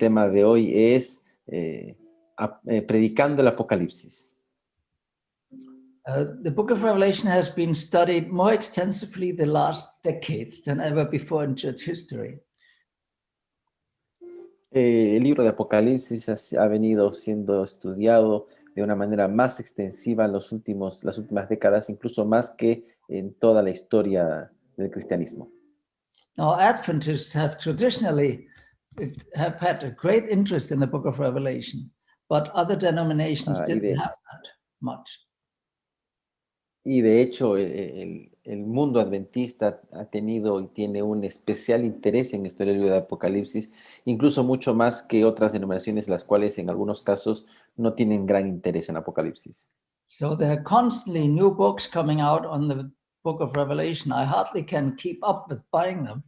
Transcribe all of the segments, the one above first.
tema de hoy es predicando el Apocalipsis. The book of Revelation has been studied more extensively the last decades than ever before in church history. El libro de Apocalipsis ha venido siendo estudiado de una manera más extensiva en las últimas décadas, incluso más que en toda la historia del cristianismo. Now, Adventists have traditionally have had a great interest in the book of Revelation, but other denominations didn't have that much. Y de hecho, el mundo adventista ha tenido y tiene un especial interés en este libro de Apocalipsis, incluso mucho más que otras denominaciones, las cuales en algunos casos no tienen gran interés en Apocalipsis. So there are constantly new books coming out on the book of Revelation. I hardly can keep up with buying them.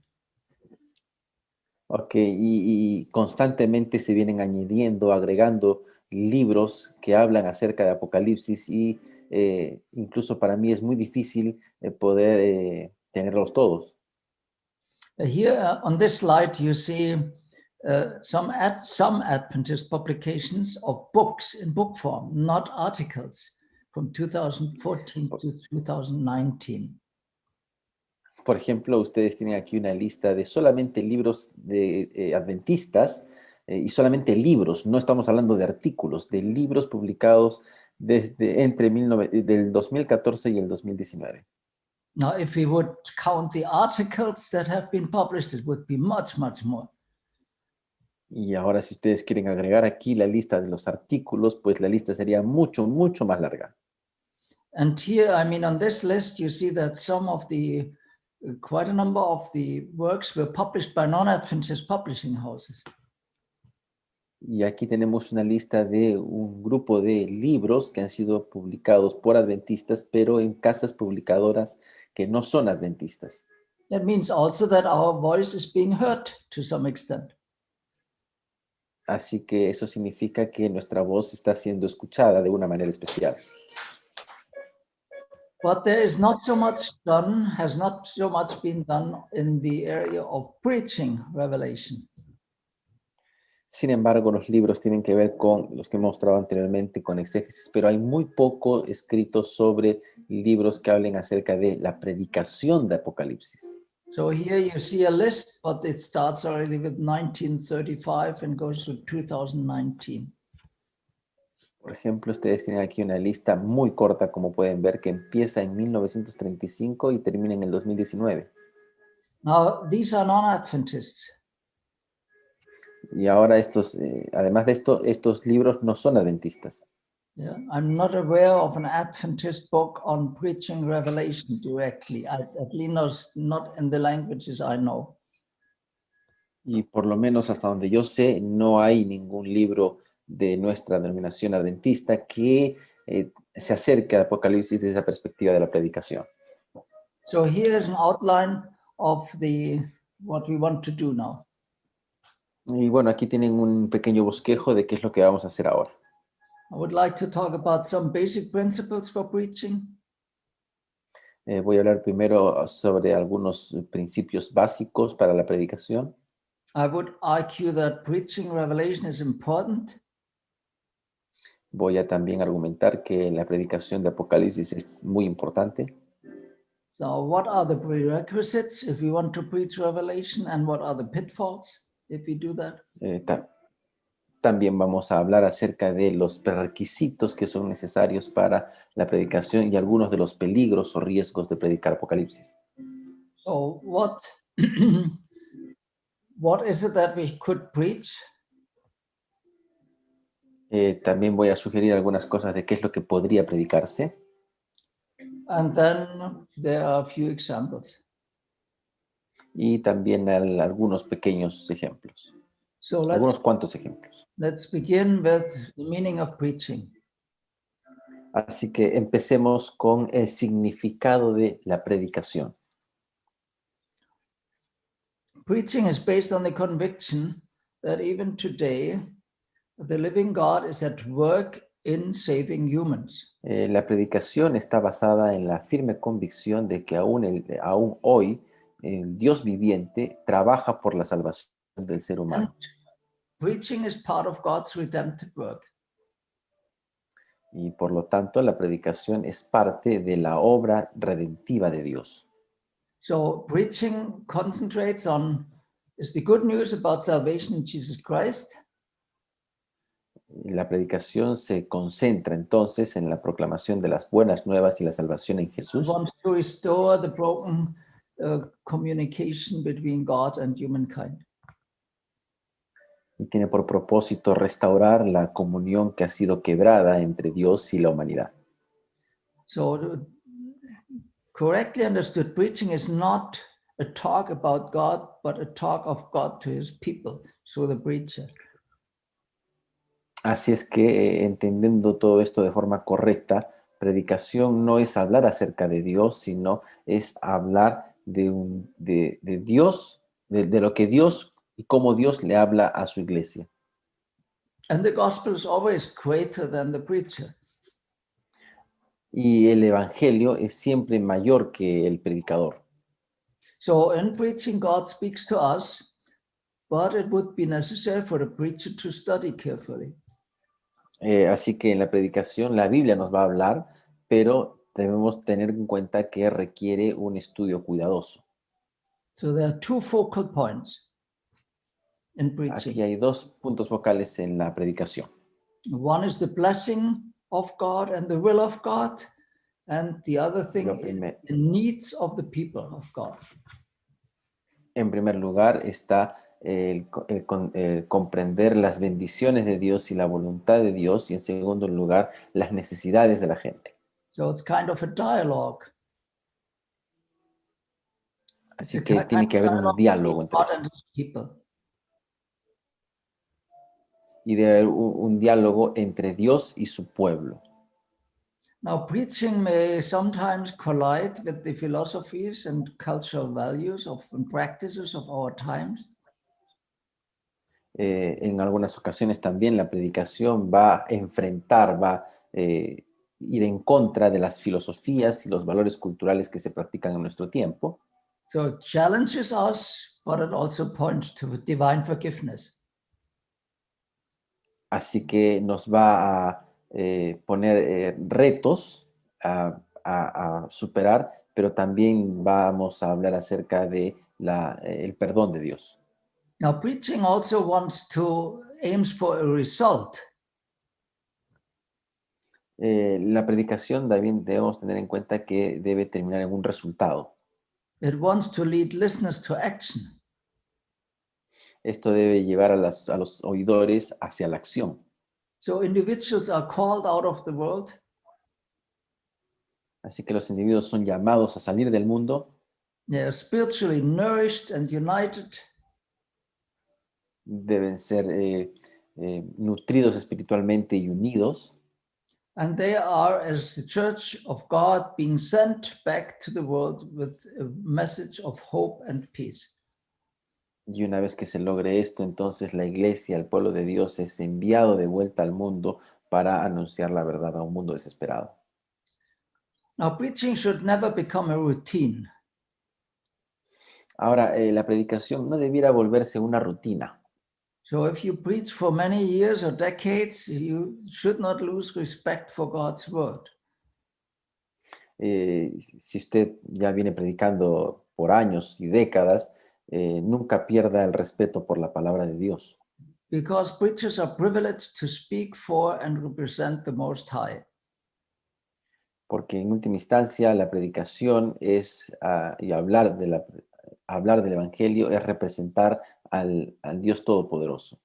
Ok, y constantemente se vienen añadiendo, agregando libros que hablan acerca de Apocalipsis y incluso para mí es muy difícil poder tenerlos todos. Here on this slide you see some Adventist publications of books in book form, not articles, from 2014 to 2019. Por ejemplo, ustedes tienen aquí una lista de solamente libros de adventistas y solamente libros, no estamos hablando de artículos, de libros publicados desde del 2014 y el 2019. Now, if we would count the articles that have been published, it would be much, much more. Y ahora, si ustedes quieren agregar aquí la lista de los artículos, pues la lista sería mucho, mucho más larga. And here, I mean, on this list, you see that some of the quite a number of the works were published by non-Adventist publishing houses. Y aquí tenemos una lista de un grupo de libros que han sido publicados por adventistas, pero en casas publicadoras que no son adventistas. That means also that our voice is being heard to some extent. Así que eso significa que nuestra voz está siendo escuchada de una manera especial. But there is not so much done, has not so much been done in the area of preaching Revelation. Sin embargo, los libros tienen que ver con los que he mostrado anteriormente, con exégesis, pero hay muy poco escrito sobre libros que hablen acerca de la predicación de Apocalipsis. So here you see a list, but it starts already with 1935 and goes to 2019. Por ejemplo, ustedes tienen aquí una lista muy corta, como pueden ver, que empieza en 1935 y termina en el 2019. Now, these are non-Adventists. Y ahora además de esto, estos libros no son adventistas. Yeah, I'm not aware of an Adventist book on preaching Revelation directly, at least not in the languages I know. Y por lo menos hasta donde yo sé, no hay ningún libro de nuestra denominación adventista que se acerque al Apocalipsis desde esa perspectiva de la predicación. So here is an outline of what we want to do now. Y bueno, aquí tienen un pequeño bosquejo de qué es lo que vamos a hacer ahora. I would like to talk about some basic principles for preaching. Voy a hablar primero sobre algunos principios básicos para la predicación. I would argue that preaching Revelation is important. Voy a también argumentar que la predicación de Apocalipsis es muy importante. So what are the prerequisites if we want to preach Revelation, and what are the pitfalls if we do that? También vamos a hablar acerca de los prerequisitos que son necesarios para la predicación y algunos de los peligros o riesgos de predicar Apocalipsis. So what is it that we could preach? También voy a sugerir algunas cosas de qué es lo que podría predicarse. And then there are a few examples. Y también algunos pequeños ejemplos. So Algunos cuantos ejemplos. let's begin with the meaning of preaching. Así que empecemos con el significado de la predicación. Preaching is based on the conviction that even today, the living God is at work in saving humans. La predicación está basada en la firme convicción de que aún hoy el Dios viviente trabaja por la salvación del ser humano. preaching is part of God's redemptive work. Y por lo tanto, la predicación es parte de la obra redentiva de Dios. So preaching concentrates on is the good news about salvation in Jesus Christ, La predicación se concentra entonces en la proclamación de las buenas nuevas y la salvación en Jesús. wants to restore the broken communication between God and humankind. Y tiene por propósito restaurar la comunión que ha sido quebrada entre Dios y la humanidad. So correctly understood, preaching is not a talk about God, but a talk of God to his people through the preacher. Así es que, entendiendo todo esto de forma correcta, predicación no es hablar acerca de Dios, sino es hablar de Dios, de lo que Dios y cómo Dios le habla a su iglesia. And the gospel is always greater than the preacher. Y el evangelio es siempre mayor que el predicador. So in preaching, God speaks to us, but it would be necessary for the preacher to study carefully. Así que en la predicación la Biblia nos va a hablar, pero debemos tener en cuenta que requiere un estudio cuidadoso. So there are two focal points in Aquí preaching. hay dos puntos focales en la predicación. One is the blessing of God and the will of God, and the other thing Lo is primer- the needs of the people of God. En primer lugar está el comprender las bendiciones de Dios y la voluntad de Dios, y en segundo lugar las necesidades de la gente. So it's kind of a dialogue. Así It's que kind tiene que of haber un dialogue diálogo between entre God and estos. his people. Y debe haber un diálogo entre Dios y su pueblo. Now, preaching may sometimes collide with the philosophies and cultural values and practices of our times. En algunas ocasiones también la predicación va a enfrentar, va a ir en contra de las filosofías y los valores culturales que se practican en nuestro tiempo. So it challenges us, but it also points to divine forgiveness. Así que nos va a poner retos a superar, pero también vamos a hablar acerca de el perdón de Dios. Now, preaching also aims for a result. La predicación también debemos tener en cuenta que debe terminar en un resultado. It wants to lead listeners to action. Esto debe llevar a los oidores hacia la acción. So individuals are called out of the world. Así que los individuos son llamados a salir del mundo, They are spiritually nourished and united. deben ser nutridos espiritualmente y unidos, And they are, as the church of God, being sent back to the world with a message of hope and peace. y una vez que se logre esto, entonces la iglesia, el pueblo de Dios, es enviado de vuelta al mundo para anunciar la verdad a un mundo desesperado. Now, preaching should never become a routine. Ahora, la predicación no debiera volverse una rutina. So if you preach for many years or decades, you should not lose respect for God's word. Si usted ya viene predicando por años y décadas, nunca pierda el respeto por la palabra de Dios, Because preachers are privileged to speak for and represent the Most High. porque en última instancia la predicación es, y hablar del Evangelio es representar al Dios Todopoderoso.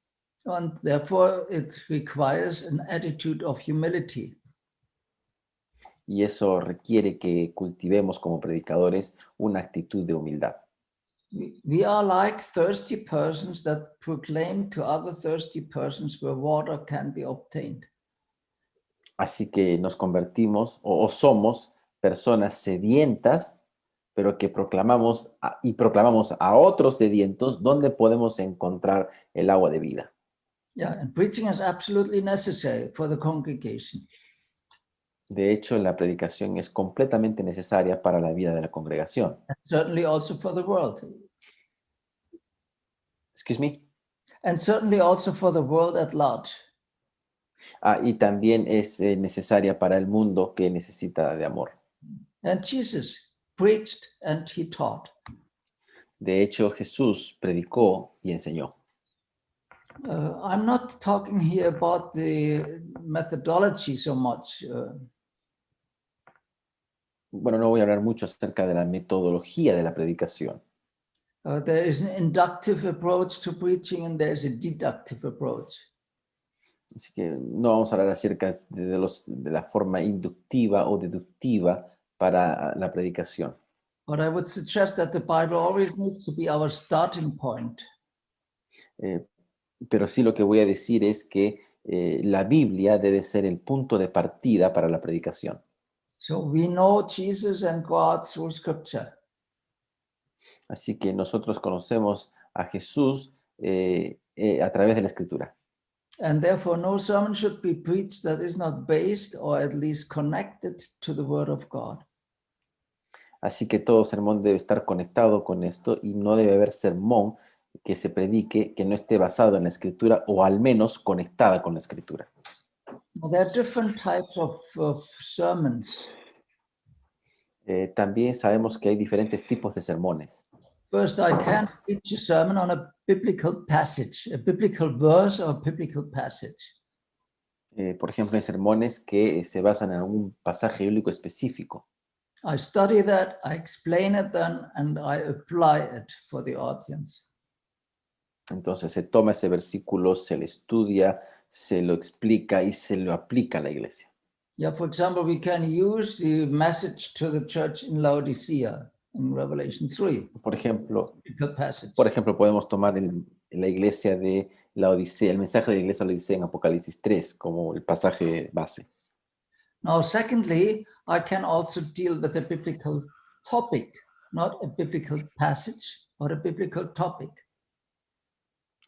And therefore, it requires an attitude of humility. Y eso requiere que cultivemos como predicadores una actitud de humildad. We are like thirsty persons that proclaim to other thirsty persons where water can be obtained. Así que nos convertimos o somos personas sedientas, pero que proclamamos a otros sedientos donde podemos encontrar el agua de vida. Yeah, and preaching is absolutely necessary for the congregation. De hecho, la predicación es completamente necesaria para la vida de la congregación. And certainly also for the world. Excuse me. and certainly also for the world at large. Y también es necesaria para el mundo que necesita de amor. And Jesus preached and he taught. De hecho, Jesús predicó y enseñó. I'm not talking here about the methodology so much. Bueno, no voy a hablar mucho acerca de la metodología de la predicación. There is an inductive approach to preaching and there's a deductive approach. Así que no vamos a hablar acerca de la forma inductiva o deductiva para la predicación. But I would suggest that the Bible always needs to be our starting point. Pero sí lo que voy a decir es que la Biblia debe ser el punto de partida para la predicación. So we know Jesus and God through Scripture. Así que nosotros conocemos a Jesús a través de la Escritura. And therefore, no sermon should be preached that is not based or at least connected to the Word of God. Así que todo sermón debe estar conectado con esto y no debe haber sermón que se predique que no esté basado en la Escritura o al menos conectada con la Escritura. Now, there are different types of sermons. También sabemos que hay diferentes tipos de sermones. First, I can preach a sermon on a biblical passage, a biblical verse or a biblical passage. Por ejemplo, hay sermones que se basan en algún pasaje bíblico específico. I study that, I explain it then, and I apply it for the audience. Entonces se toma ese versículo, se lo estudia, se lo explica y se lo aplica a la iglesia. Yeah, for example, we can use the message to the church in Laodicea in Revelation 3, Por ejemplo, biblical passage. podemos tomar la iglesia de la Odisea, el mensaje de la iglesia de la Odisea en Apocalipsis 3 como el pasaje base. Now, secondly, I can also deal with a biblical topic, not a biblical passage, but a biblical topic.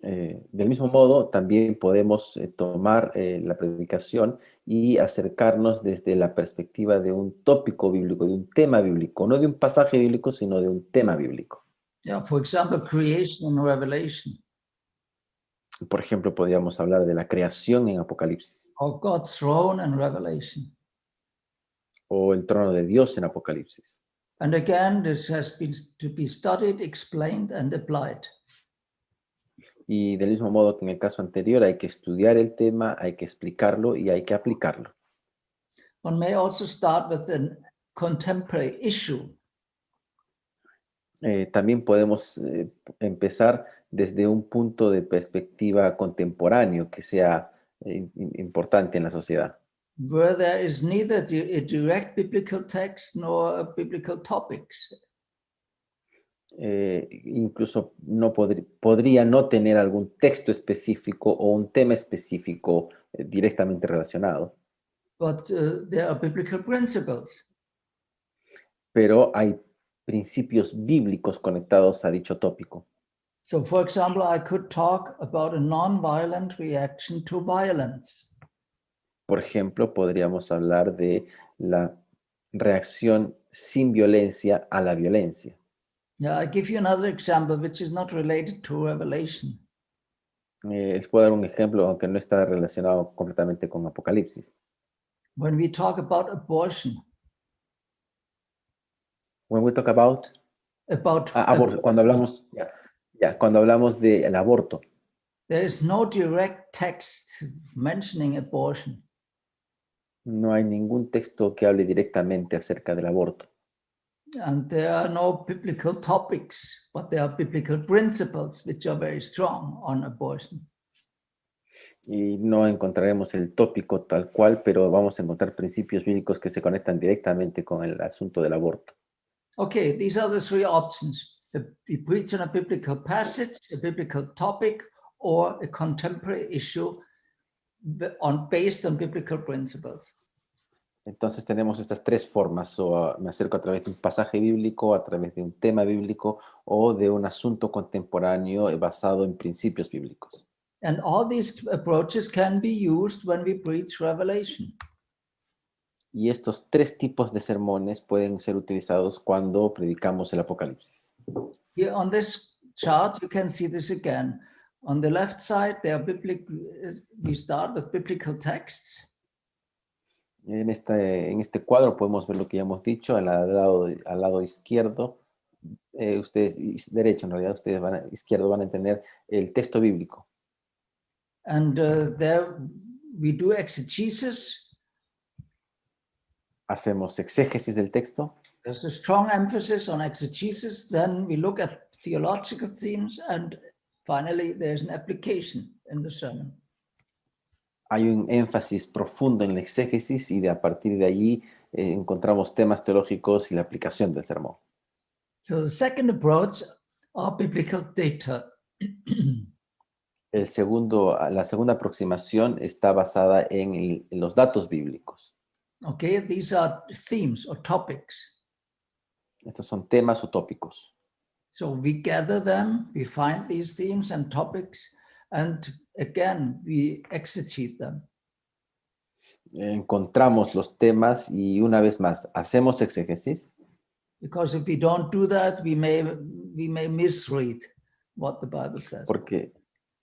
Del mismo modo, también podemos tomar la predicación y acercarnos desde la perspectiva de un tópico bíblico, de un tema bíblico, no de un pasaje bíblico, sino de un tema bíblico. Yeah, for example, creation in Revelation, Por ejemplo, podríamos hablar de la creación en Apocalipsis or God's throne in Revelation. o el trono de Dios en Apocalipsis. And again, this has been to be studied, explained, and applied. Y del mismo modo que en el caso anterior, hay que estudiar el tema, hay que explicarlo y hay que aplicarlo. One may also start with a contemporary issue. También podemos empezar desde un punto de perspectiva contemporáneo que sea importante en la sociedad. Where there is neither a direct biblical text nor a biblical topics. Incluso podría no tener algún texto específico o un tema específico directamente relacionado. But there are biblical principles. Pero hay principios bíblicos conectados a dicho tópico. So, for example, I could talk about a non-violent reaction to violence. Por ejemplo, podríamos hablar de la reacción sin violencia a la violencia. Yeah, I give you another example which is not related to Revelation. Les puedo dar un ejemplo, aunque no está relacionado completamente con Apocalipsis. When we talk about abortion, When we talk about cuando hablamos del aborto, there is no direct text mentioning abortion. no hay ningún texto que hable directamente acerca del aborto. And there are no biblical topics, but there are biblical principles which are very strong on abortion. Y no encontraremos el tópico tal cual, pero vamos a encontrar principios bíblicos que se conectan directamente con el asunto del aborto. Okay, these are the three options. We preach on a biblical passage, a biblical topic, or a contemporary issue based on biblical principles. Entonces tenemos estas tres formas, o me acerco a través de un pasaje bíblico, a través de un tema bíblico o de un asunto contemporáneo basado en principios bíblicos. And all these approaches can be used when we preach Revelation. Y estos tres tipos de sermones pueden ser utilizados cuando predicamos el Apocalipsis. Here on this chart, you can see this again. On the left side, we start with biblical texts. En este cuadro podemos ver lo que ya hemos dicho. Al lado izquierdo, derecho en realidad, izquierdo van a tener el texto bíblico. And there we do exegesis. Hacemos exégesis del texto. There's a strong emphasis on exegesis. Then we look at theological themes, and finally there's an application in the sermon. Hay un énfasis profundo en la exégesis y a partir de allí encontramos temas teológicos y la aplicación del sermón. So the second approach are biblical data. La segunda aproximación está basada en los datos bíblicos. Okay, these are themes or topics. Estos son temas o tópicos. So we gather them, we find these themes and topics, and again, we exegete them. Encontramos los temas y una vez más hacemos exégesis. Because if we don't do that, we may misread what the Bible says.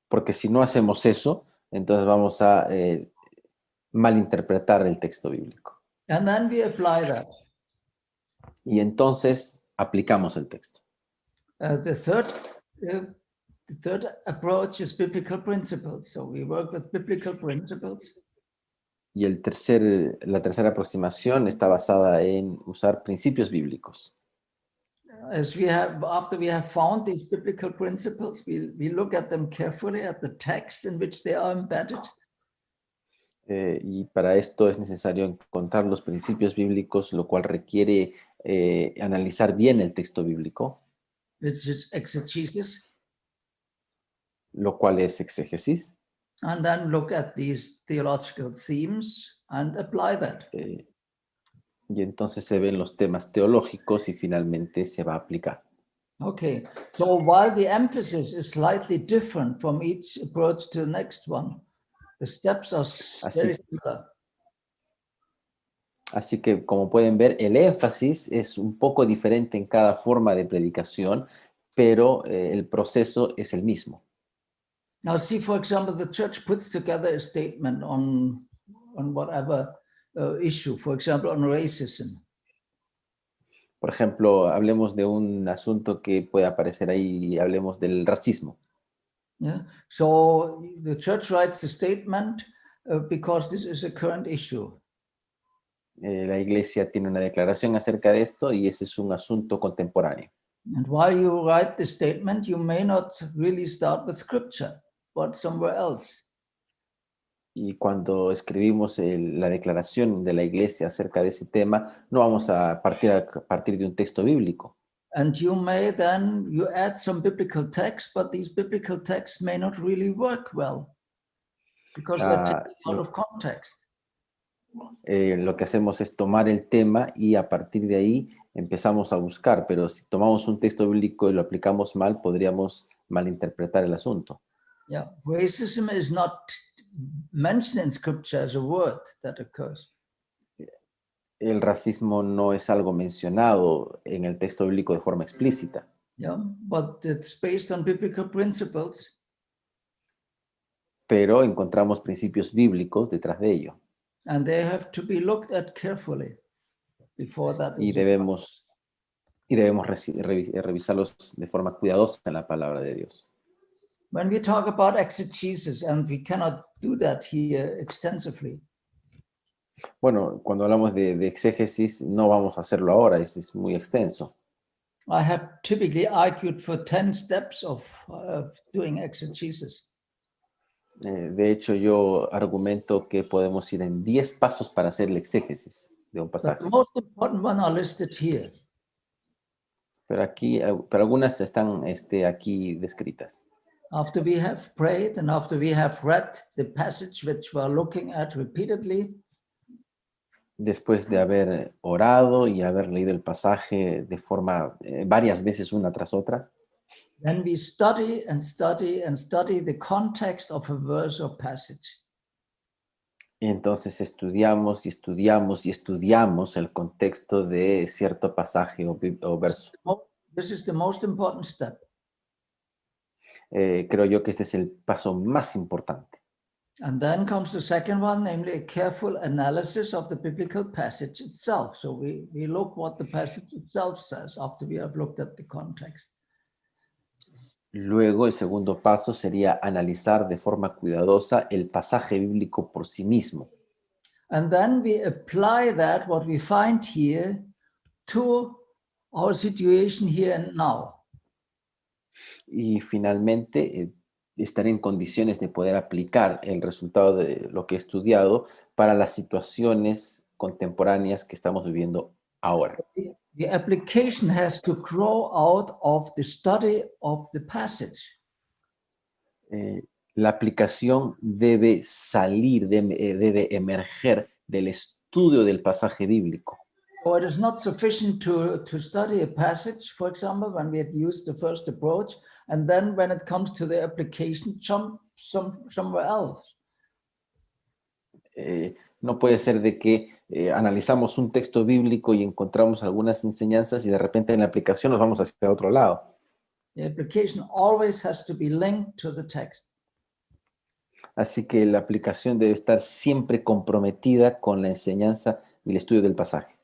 Porque si no hacemos eso, entonces vamos a malinterpretar el texto bíblico. And then we apply that. Y entonces aplicamos el texto. The third approach is biblical principles. So we work with biblical principles. Y la tercera aproximación está basada en usar principios bíblicos. After we have found these biblical principles, we look at them carefully, at the text in which they are embedded. Y para esto es necesario encontrar los principios bíblicos, lo cual requiere analizar bien el texto bíblico. Which is exegesis. Lo cual es exégesis. And then look at these theological themes and apply that. Y entonces se ven los temas teológicos y finalmente se va a aplicar. Okay, so while the emphasis is slightly different from each approach to the next one, the steps are very similar. Así que, como pueden ver, el énfasis es un poco diferente en cada forma de predicación, pero el proceso es el mismo. Now, see, for example, the church puts together a statement on whatever issue, for example, on racism. Por ejemplo, hablemos de un asunto que puede aparecer ahí, hablemos del racismo. Yeah. So the church writes a statement because this is a current issue. La iglesia tiene una declaración acerca de esto y ese es un asunto contemporáneo. And while you write the statement, you may not really start with scripture, but somewhere else. Y cuando escribimos la declaración de la iglesia acerca de ese tema, no vamos a partir de un texto bíblico. And you may then, you add some biblical text, but these biblical texts may not really work well because they're taken out of context. Lo que hacemos es tomar el tema y a partir de ahí empezamos a buscar, pero si tomamos un texto bíblico y lo aplicamos mal, podríamos malinterpretar el asunto. Yeah, racism is not mentioned in scripture as a word that occurs. El racismo no es algo mencionado en el texto bíblico de forma explícita. Yeah, but it's based on biblical principles. Pero encontramos principios bíblicos detrás de ello. And they have to be looked at carefully before that. Y debemos revisarlos de forma cuidadosa en la palabra de Dios. When we talk about exegesis, and we cannot do that here extensively. Bueno, cuando hablamos de exégesis, no vamos a hacerlo ahora, es muy extenso. I have typically argued for 10 steps of doing exegesis. De hecho, yo argumento que podemos ir en 10 pasos para hacer el exégesis de un pasaje. But the most important one are listed here. Pero algunas están aquí descritas. After we have prayed and after we have read the passage which we are looking at repeatedly, Después de haber orado y haber leído el pasaje de forma varias veces una tras otra, then we study and study and study the context of a verse or passage. entonces estudiamos y estudiamos y estudiamos el contexto de cierto pasaje o verso. This is the most important step. creo yo que este es el paso más importante. And then comes the second one, namely a careful analysis of the biblical passage itself. So we look what the passage itself says after we have looked at the context. Luego, el segundo paso sería analizar de forma cuidadosa el pasaje bíblico por sí mismo. And then we apply that, what we find here, to our situation here and now. Y finalmente, estar en condiciones de poder aplicar el resultado de lo que he estudiado para las situaciones contemporáneas que estamos viviendo ahora. The application has to grow out of the study of the passage. La aplicación debe salir, debe emerger del estudio del pasaje bíblico. So it is not sufficient to study a passage, for example, when we had used the first approach, and then when it comes to the application, jump somewhere else. No puede ser de que analizamos un texto bíblico y encontramos algunas enseñanzas y de repente en la aplicación nos vamos hacia otro lado. The application always has to be linked to the text. Así que la aplicación debe estar siempre comprometida con la enseñanza y el estudio del pasaje.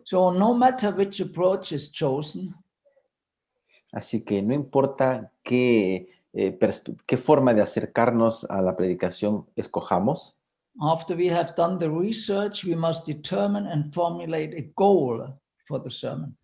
So no matter which approach is chosen, Así que no importa qué forma de acercarnos a la predicación escojamos, after we have done the research, we must determine and formulate a goal for the sermon.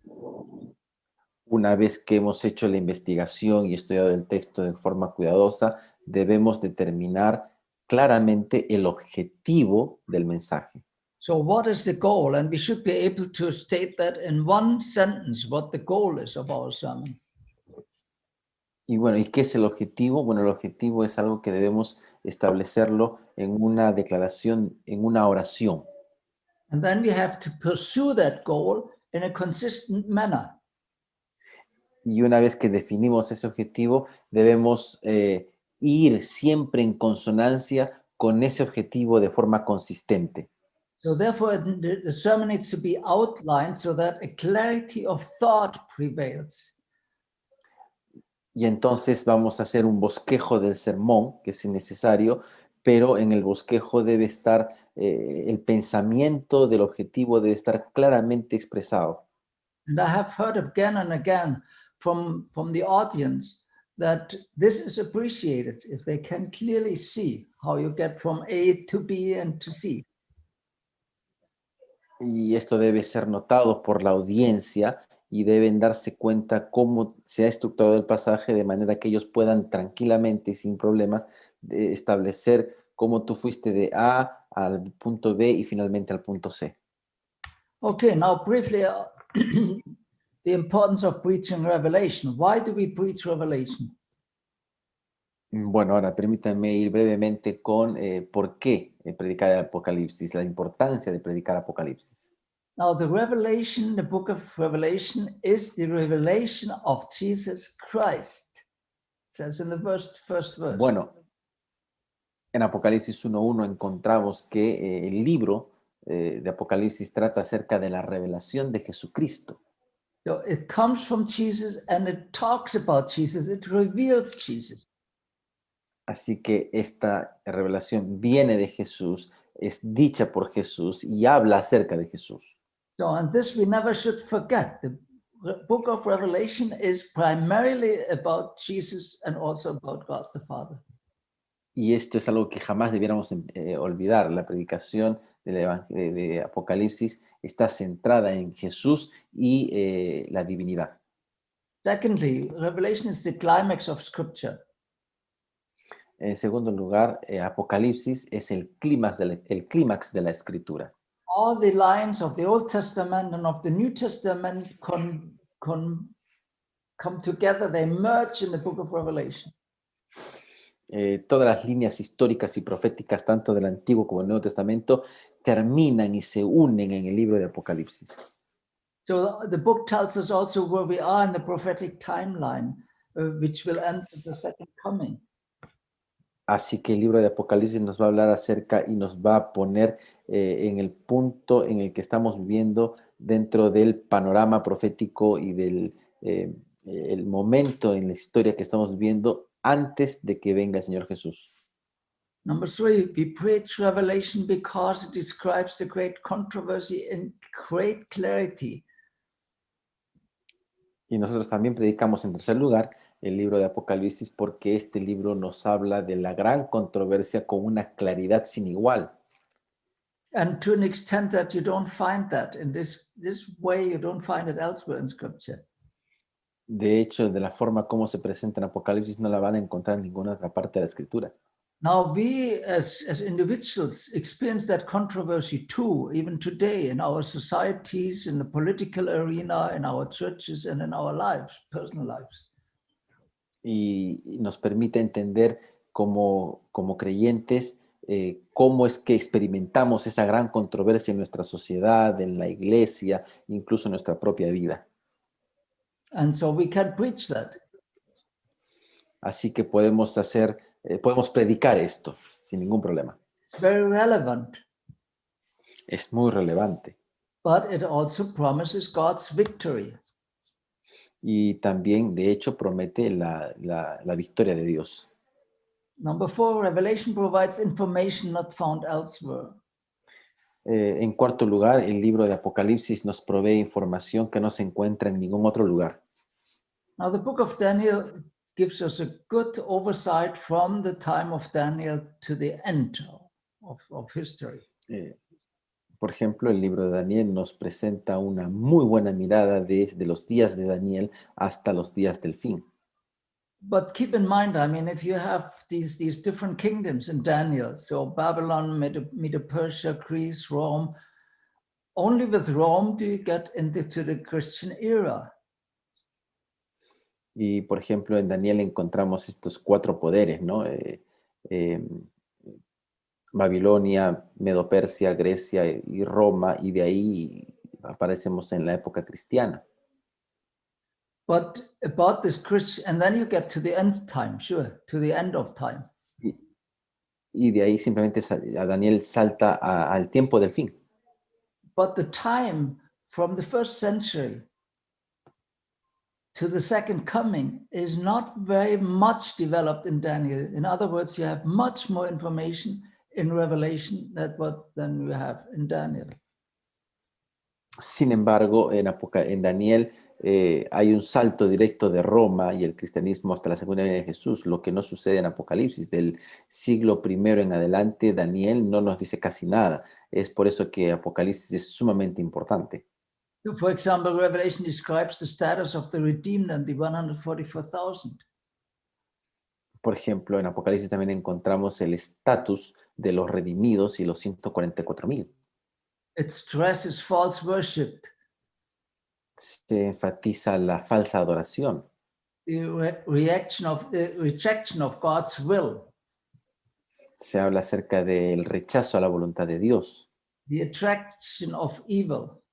una vez que hemos hecho la investigación y estudiado el texto de forma cuidadosa, debemos determinar claramente el objetivo del mensaje. So what is the goal? And we should be able to state that in one sentence, what the goal is of our sermon. Y bueno, ¿y qué es el objetivo? Bueno, el objetivo es algo que debemos establecerlo en una declaración, en una oración. And then we have to pursue that goal in a consistent manner. Y una vez que definimos ese objetivo, debemos ir siempre en consonancia con ese objetivo de forma consistente. So therefore, the sermon needs to be outlined so that a clarity of thought prevails. Y entonces vamos a hacer un bosquejo del sermón, que es necesario, pero en el bosquejo debe estar el pensamiento del objetivo debe estar claramente expresado. And I have heard again and again from the audience that this is appreciated if they can clearly see how you get from A to B and to C. Y esto debe ser notado por la audiencia y deben darse cuenta cómo se ha estructurado el pasaje de manera que ellos puedan tranquilamente y sin problemas establecer cómo tú fuiste de A al punto B y finalmente al punto C. Okay, now briefly, the importance of preaching Revelation. Why do we preach Revelation? Bueno, ahora permítanme ir brevemente con por qué predicar el Apocalipsis, la importancia de predicar Apocalipsis. Now, the Revelation, the book of Revelation, is the revelation of Jesus Christ. It says in the first verse. Bueno, en Apocalipsis 1:1 encontramos que el libro de Apocalipsis trata acerca de la revelación de Jesucristo. So it comes from Jesus and it talks about Jesus. It reveals Jesus. Así que esta revelación viene de Jesús, es dicha por Jesús y habla acerca de Jesús. So, and this we never should forget. The book of Revelation is primarily about Jesus and also about God the Father. Y esto es algo que jamás debiéramos olvidar. La predicación de Apocalipsis está centrada en Jesús y la divinidad. Secondly, Revelation is the climax of Scripture. En segundo lugar, Apocalipsis es el clímax de la Escritura. All the lines of the Old Testament and of the New Testament come together, they merge in the book of Revelation. Todas las líneas históricas y proféticas, tanto del Antiguo como del Nuevo Testamento, terminan y se unen en el libro de Apocalipsis. So the book tells us also where we are in the prophetic timeline, which will end with the second coming. Así que el libro de Apocalipsis nos va a hablar acerca y nos va a poner en el punto en el que estamos viviendo dentro del panorama profético y del el momento en la historia que estamos viviendo antes de que venga el Señor Jesús. Number 3, we preach Revelation because it describes the great controversy in great clarity. Y nosotros también predicamos en tercer lugar el libro de Apocalipsis porque este libro nos habla de la gran controversia con una claridad sin igual. And to an extent that you don't find that in this way, you don't find it elsewhere in Scripture. De hecho, de la forma como se presenta en Apocalipsis no la van a encontrar en ninguna otra parte de la Escritura. Now we as individuals experience that controversy too, even today in our societies, in the political arena, in our churches, and in our lives, personal lives. Y nos permite entender como creyentes cómo es que experimentamos esa gran controversia en nuestra sociedad, en la iglesia, incluso en nuestra propia vida. And so we can preach that. Así que podemos predicar esto sin ningún problema. It's very relevant, Es muy relevante. but it also promises God's victory. Y también, de hecho, promete la victoria de Dios. Number 4, Revelation provides information not found elsewhere. En cuarto lugar, el libro de Apocalipsis nos provee información que no se encuentra en ningún otro lugar. Now, the book of Daniel gives us a good oversight from the time of Daniel to the end of history. Por ejemplo, el libro de Daniel nos presenta una muy buena mirada desde los días de Daniel hasta los días del fin. But keep in mind, I mean, if you have these different kingdoms in Daniel, so Babylon, Medo-Persia, Greece, Rome, only with Rome do you get into the Christian era. Y, por ejemplo, en Daniel encontramos estos 4 poderes, ¿no? Babilonia, Medo-Persia, Grecia y Roma, y de ahí aparecemos en la época cristiana. But about this Christian, and then you get to the end time, sure, to the end of time. Y de ahí simplemente a Daniel salta al tiempo del fin. But the time from the first century to the second coming is not very much developed in Daniel. In other words, you have much more information in Revelation than you have in Daniel. Sin embargo, en Daniel hay un salto directo de Roma y el cristianismo hasta la segunda venida de Jesús, lo que no sucede en Apocalipsis. Del siglo I en adelante, Daniel no nos dice casi nada. Es por eso que Apocalipsis es sumamente importante. So for example, Revelation describes the status of the redeemed and the 144,000. Por ejemplo, en Apocalipsis también encontramos el estatus de los redimidos y los 144,000. It stresses false worship, Se enfatiza la falsa adoración, the rejection of God's will, se habla acerca del rechazo a la voluntad de Dios, the attraction of evil,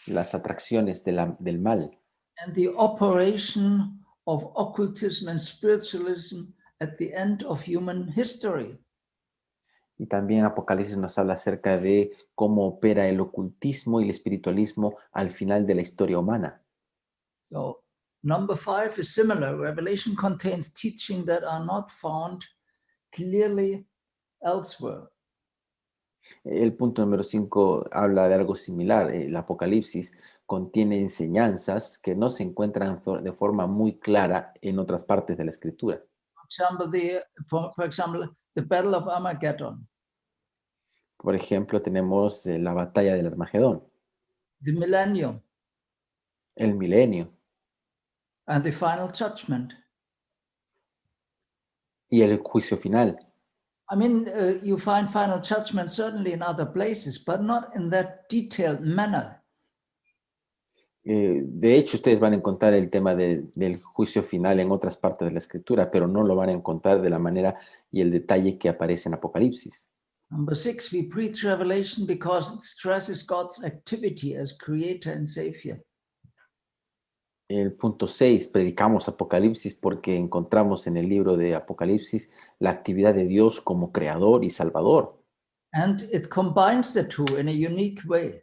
las atracciones del mal and the operation of occultism and spiritualism at the end of human history. y también Apocalipsis nos habla acerca de cómo opera el ocultismo y el espiritualismo al final de la historia humana. So number 5 is similar. Revelation contains teaching that are not found clearly elsewhere. El punto número 5 habla de algo similar. El Apocalipsis contiene enseñanzas que no se encuentran de forma muy clara en otras partes de la Escritura. For example, the Battle of Armageddon, Por ejemplo, tenemos la batalla del Armagedón, the millennium, el milenio and the final judgment. y el juicio final. I mean, you find final judgment certainly in other places, but not in that detailed manner. De hecho, ustedes van a encontrar el tema del juicio final en otras partes de la Escritura, pero no lo van a encontrar de la manera y el detalle que aparece en Apocalipsis. Number 6, we preach Revelation because it stresses God's activity as creator and savior. El punto 6, predicamos Apocalipsis porque encontramos en el libro de Apocalipsis la actividad de Dios como creador y salvador. And it combines the two in a unique way,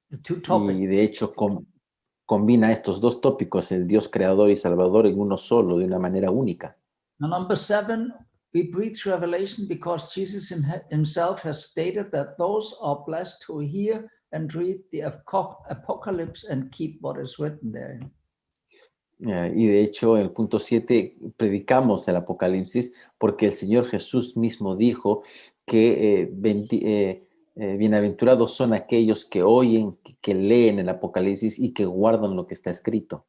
the two topics. Y de hecho combina estos dos tópicos, el Dios creador y salvador, en uno solo, de una manera única. And number 7, we preach Revelation because Jesus himself has stated that those are blessed who hear and read the Apocalypse and keep what is written therein. Y de hecho, en el punto 7 predicamos el Apocalipsis porque el Señor Jesús mismo dijo que bienaventurados son aquellos que oyen, que leen el Apocalipsis y que guardan lo que está escrito.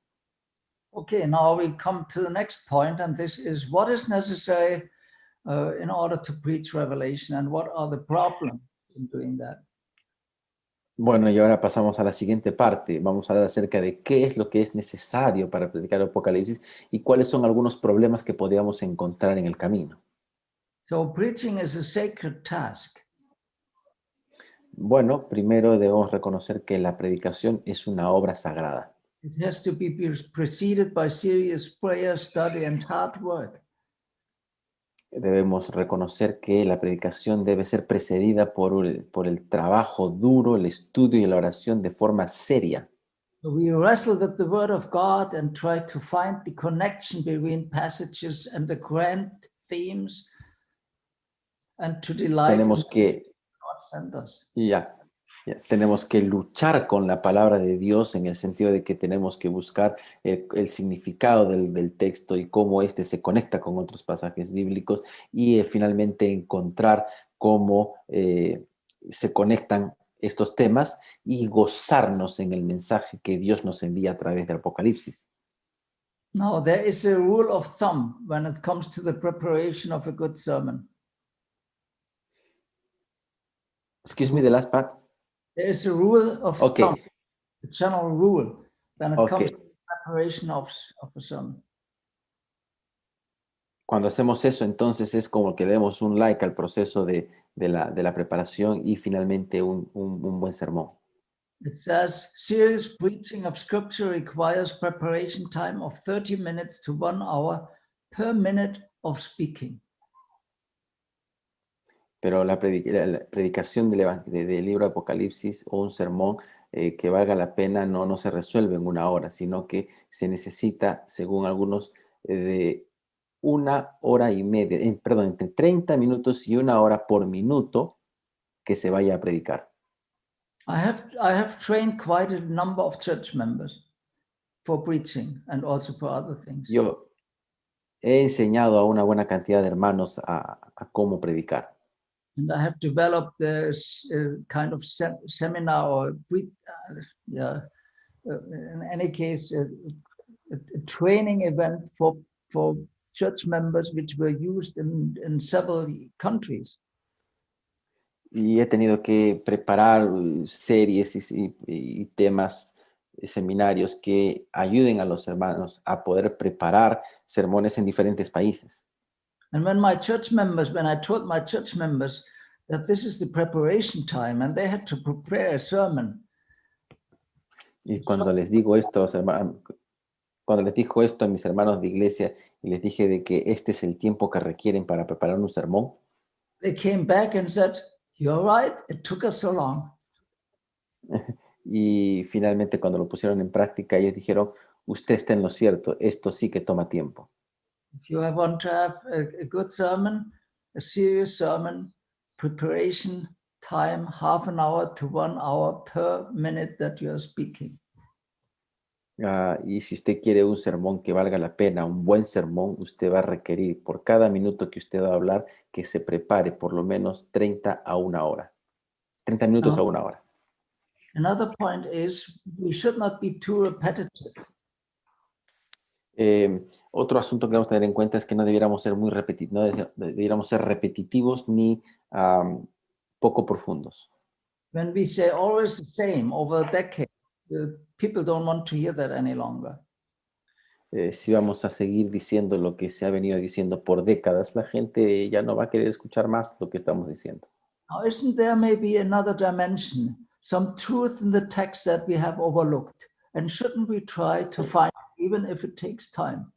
Okay, now we come to the next point, and this is what is necessary in order to preach Revelation, and what are the problems in doing that. Bueno, y ahora pasamos a la siguiente parte. Vamos a hablar acerca de qué es lo que es necesario para predicar el Apocalipsis y cuáles son algunos problemas que podríamos encontrar en el camino. So preaching is a sacred task. Bueno, primero debemos reconocer que la predicación es una obra sagrada. It has to be preceded by serious prayer, study, and hard work. Debemos reconocer que la predicación debe ser precedida por el trabajo duro, el estudio y la oración de forma seria. So we wrestle with the Word of God and try to find the connection between passages and the grand themes, and to delight in Tenemos what que, God sent us. tenemos que luchar con la palabra de Dios en el sentido de que tenemos que buscar el significado del texto y cómo éste se conecta con otros pasajes bíblicos y finalmente encontrar cómo se conectan estos temas y gozarnos en el mensaje que Dios nos envía a través del Apocalipsis. Now, there is a rule of thumb when it comes to the preparation of a good sermon. Excuse me, the last part. There is a rule of thumb, Okay, a general rule when it okay. comes to the preparation of a sermon. Cuando hacemos eso, entonces es como que le demos un like al proceso de la preparación y finalmente un buen sermón. It says, serious preaching of scripture requires preparation time of 30 minutes to 1 hour per minute of speaking. Pero la predicación del libro de Apocalipsis o un sermón que valga la pena no se resuelve en una hora, sino que se necesita, según algunos, de 1 hora y media, perdón, entre 30 minutos y 1 hora por minuto que se vaya a predicar. I have trained quite a number of church members for preaching and also for other things. Yo he enseñado a una buena cantidad de hermanos a cómo predicar. And I have developed this kind of seminar or in any case, a training event for church members which were used in several countries. Y he tenido que preparar series y temas, seminarios que ayuden a los hermanos a poder preparar sermones en diferentes países. And when I taught my church members that this is the preparation time and they had to prepare a sermon. Y cuando les digo esto a los hermanos, cuando les dijo esto a mis hermanos de iglesia y les dije de que este es el tiempo que requieren para preparar un sermón, They came back and said, "You're right, it took us so long." y finalmente cuando lo pusieron en práctica ellos dijeron, usted está en lo cierto, esto sí que toma tiempo. If you want to have a good sermon, a serious sermon, preparation time, half an hour to 1 hour per minute that you are speaking. Y si usted quiere un sermón que valga la pena, un buen sermón, usted va a requerir por cada minuto que usted va a hablar que se prepare por lo menos 30 a 1 hora. 30 minutos a 1 hora. Another point is we should not be too repetitive. Otro asunto que debemos tener en cuenta es que no debiéramos ser debiéramos ser repetitivos ni poco profundos. When we say always the same over a decade, people don't want to hear that any longer. Si vamos a seguir diciendo lo que se ha venido diciendo por décadas, la gente ya no va a querer escuchar más lo que estamos diciendo. Now, isn't there maybe another dimension, some truth in the text that we have overlooked? And shouldn't we try to find it, even if it takes time?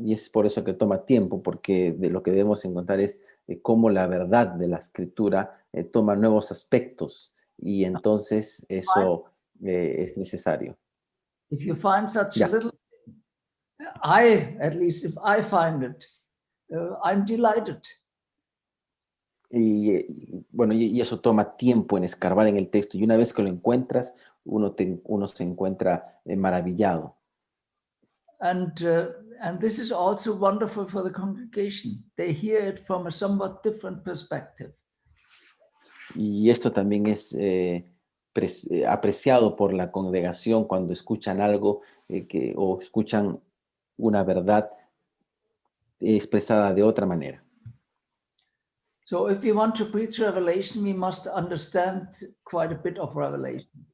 Y es por eso que toma tiempo, porque de lo que debemos encontrar es cómo la verdad de la escritura toma nuevos aspectos y entonces eso es necesario. If you find such Ya. little, at least if I find it, I'm delighted. Bueno, y eso toma tiempo en escarbar en el texto, y una vez que lo encuentras, uno se encuentra maravillado. And this is also wonderful for the congregation. They hear it from a somewhat different perspective. Y esto también es apreciado por la congregación cuando escuchan algo o escuchan una verdad expresada de otra manera. So if we want to preach Revelation, we must understand quite a bit of Revelation.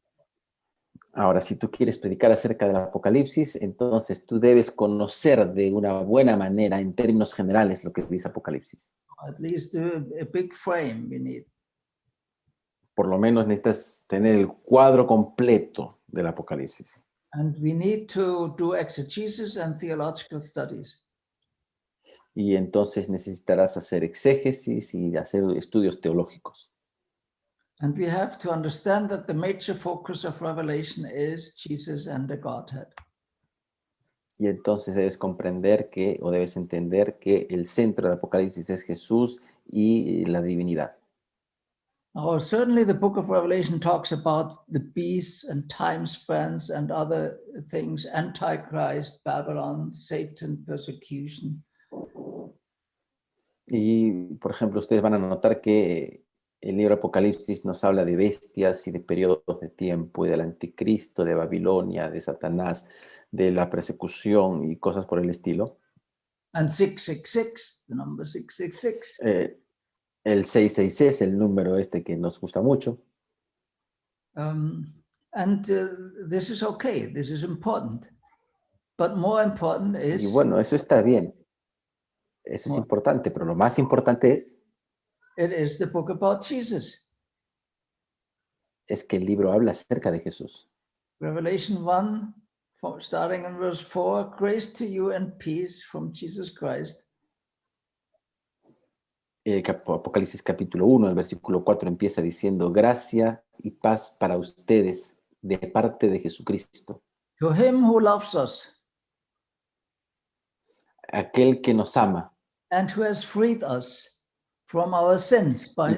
Ahora, si tú quieres predicar acerca del Apocalipsis, entonces tú debes conocer de una buena manera, en términos generales, lo que dice Apocalipsis. At least a big frame we need. Por lo menos necesitas tener el cuadro completo del Apocalipsis. And we need to do exegesis and theological studies. Y entonces necesitarás hacer exégesis y hacer estudios teológicos. And we have to understand that the major focus of Revelation is Jesus and the Godhead. Y entonces debes comprender o debes entender que el centro del Apocalipsis es Jesús y la divinidad. Now, certainly the book of Revelation talks about the beasts and time spans and other things, Antichrist, Babylon, Satan, persecution. Y, por ejemplo, ustedes van a notar que el libro Apocalipsis nos habla de bestias y de periodos de tiempo y del anticristo, de Babilonia, de Satanás, de la persecución y cosas por el estilo. And 666, the number 666. El 666, el número que nos gusta mucho. This is okay, this is important. But more important is... Y bueno, eso está bien. Eso es importante, pero lo más importante it is the book about Jesus. Es que el libro habla acerca de Jesús. Revelation 1, starting in verse 4, grace to you and peace from Jesus Christ. Apocalipsis capítulo 1, el versículo 4 empieza diciendo, gracia y paz para ustedes de parte de Jesucristo. To him who loves us. Aquel que nos ama. And who has freed us from our sins by y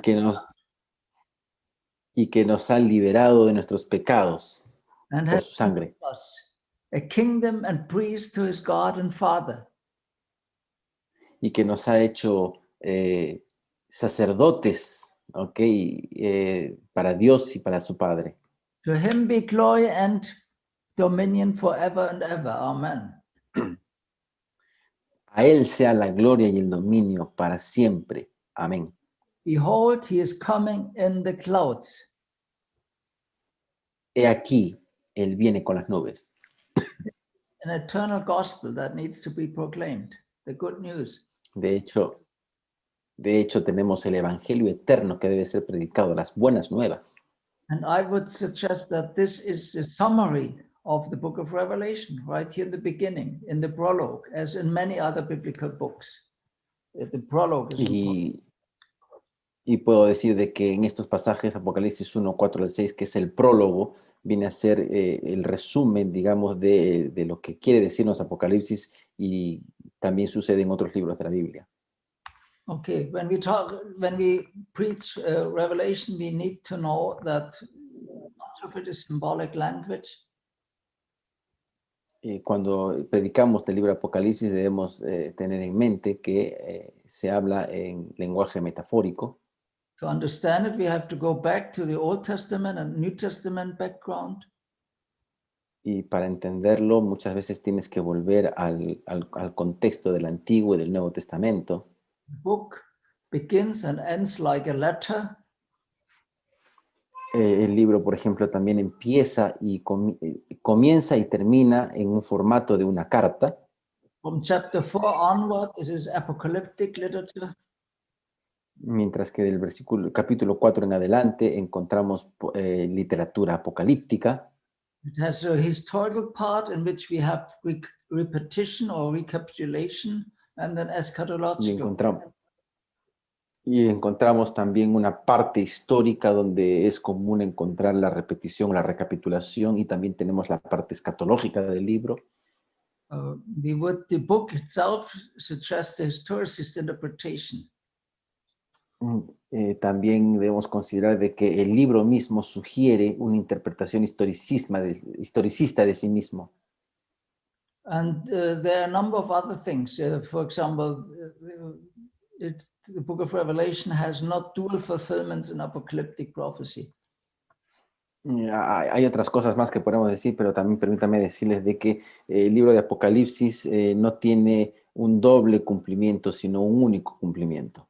que nos ha liberado de nuestros pecados and por su sangre. Us a kingdom and priest to his God and Father. Y que nos ha hecho sacerdotes, para Dios y para su Padre. To him be glory and dominion forever and ever. Amen. A él sea la gloria y el dominio para siempre. Amén. Behold, he is coming in the clouds. He aquí, él viene con las nubes. An eternal gospel that needs to be proclaimed. The good news. De hecho, tenemos el evangelio eterno que debe ser predicado, las buenas nuevas. And I would suggest that this is a summary of the book of Revelation, right here in the beginning, in the prologue, as in many other biblical books. The prologue is important. Y puedo decir de que en estos pasajes, Apocalipsis 1, 4 al 6, que es el prólogo, viene a ser el resumen, digamos, de lo que quiere decirnos Apocalipsis, y también sucede en otros libros de la Biblia. Okay, when we preach Revelation, we need to know that much of it is symbolic language. Cuando predicamos del libro Apocalipsis debemos tener en mente que se habla en lenguaje metafórico. To understand it, we have to go back to the Old Testament and New Testament background. Y para entenderlo, muchas veces tienes que volver al contexto del Antiguo y del Nuevo Testamento. The book begins and ends like a letter. El libro, por ejemplo, también empieza y comienza y termina en un formato de una carta. From chapter 4 onward, it is apocalyptic literature. Mientras que del capítulo 4 en adelante encontramos literatura apocalíptica. It has a historical part in which we have repetition or recapitulation, and then eschatological. Y encontramos también una parte histórica donde es común encontrar la repetición, la recapitulación, y también tenemos la parte escatológica del libro. The book itself suggests a historicist interpretation. También debemos considerar de que el libro mismo sugiere una interpretación historicista de sí mismo. And there are a number of other things. For example, the book of Revelation has not dual fulfillments in apocalyptic prophecy. Hay otras cosas más que podemos decir, pero también permítame decirles de que el libro de Apocalipsis no tiene un doble cumplimiento, sino un único cumplimiento.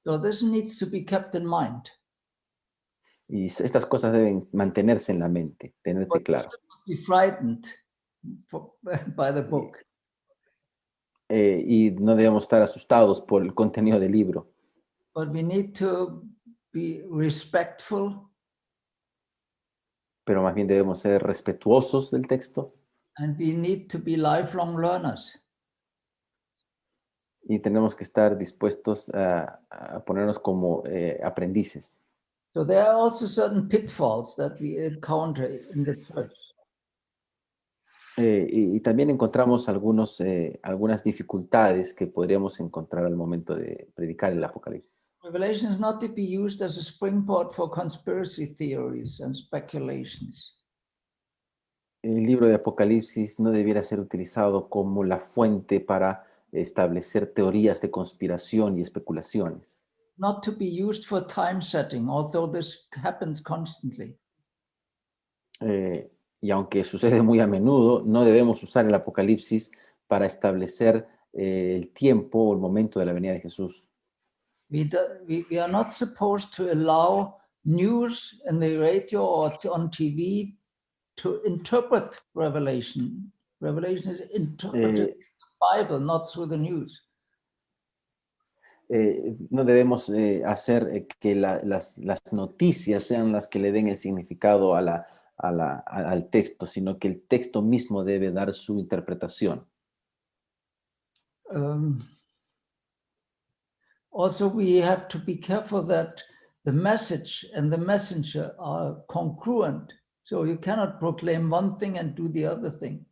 So this needs to be kept in mind. Y estas cosas deben mantenerse en la mente, tenerse But claro. be frightened by the book. Y no debemos estar asustados por el contenido del libro. But we need to be respectful Pero más bien debemos ser respetuosos del texto. and we need to be lifelong learners. Y tenemos que estar dispuestos a ponernos como aprendices. So there are also certain pitfalls that we encounter in the church. Y también encontramos algunas dificultades que podríamos encontrar al momento de predicar el Apocalipsis. Revelation is not to be used as a springboard for conspiracy theories and speculations. El libro de Apocalipsis no debiera ser utilizado como la fuente para establecer teorías de conspiración y especulaciones. Not to be used for time setting, although this happens constantly. Y aunque sucede muy a menudo, no debemos usar el Apocalipsis para establecer el tiempo o el momento de la venida de Jesús. We are not supposed to allow news in the radio or on TV to interpret Revelation. Revelation is interpreted in the Bible, not through the news. No debemos hacer que las noticias sean las que le den el significado al texto, sino que el texto mismo debe dar su interpretación. Also, we have to be careful that the message and the messenger are congruent. So you cannot proclaim one thing and do the other thing.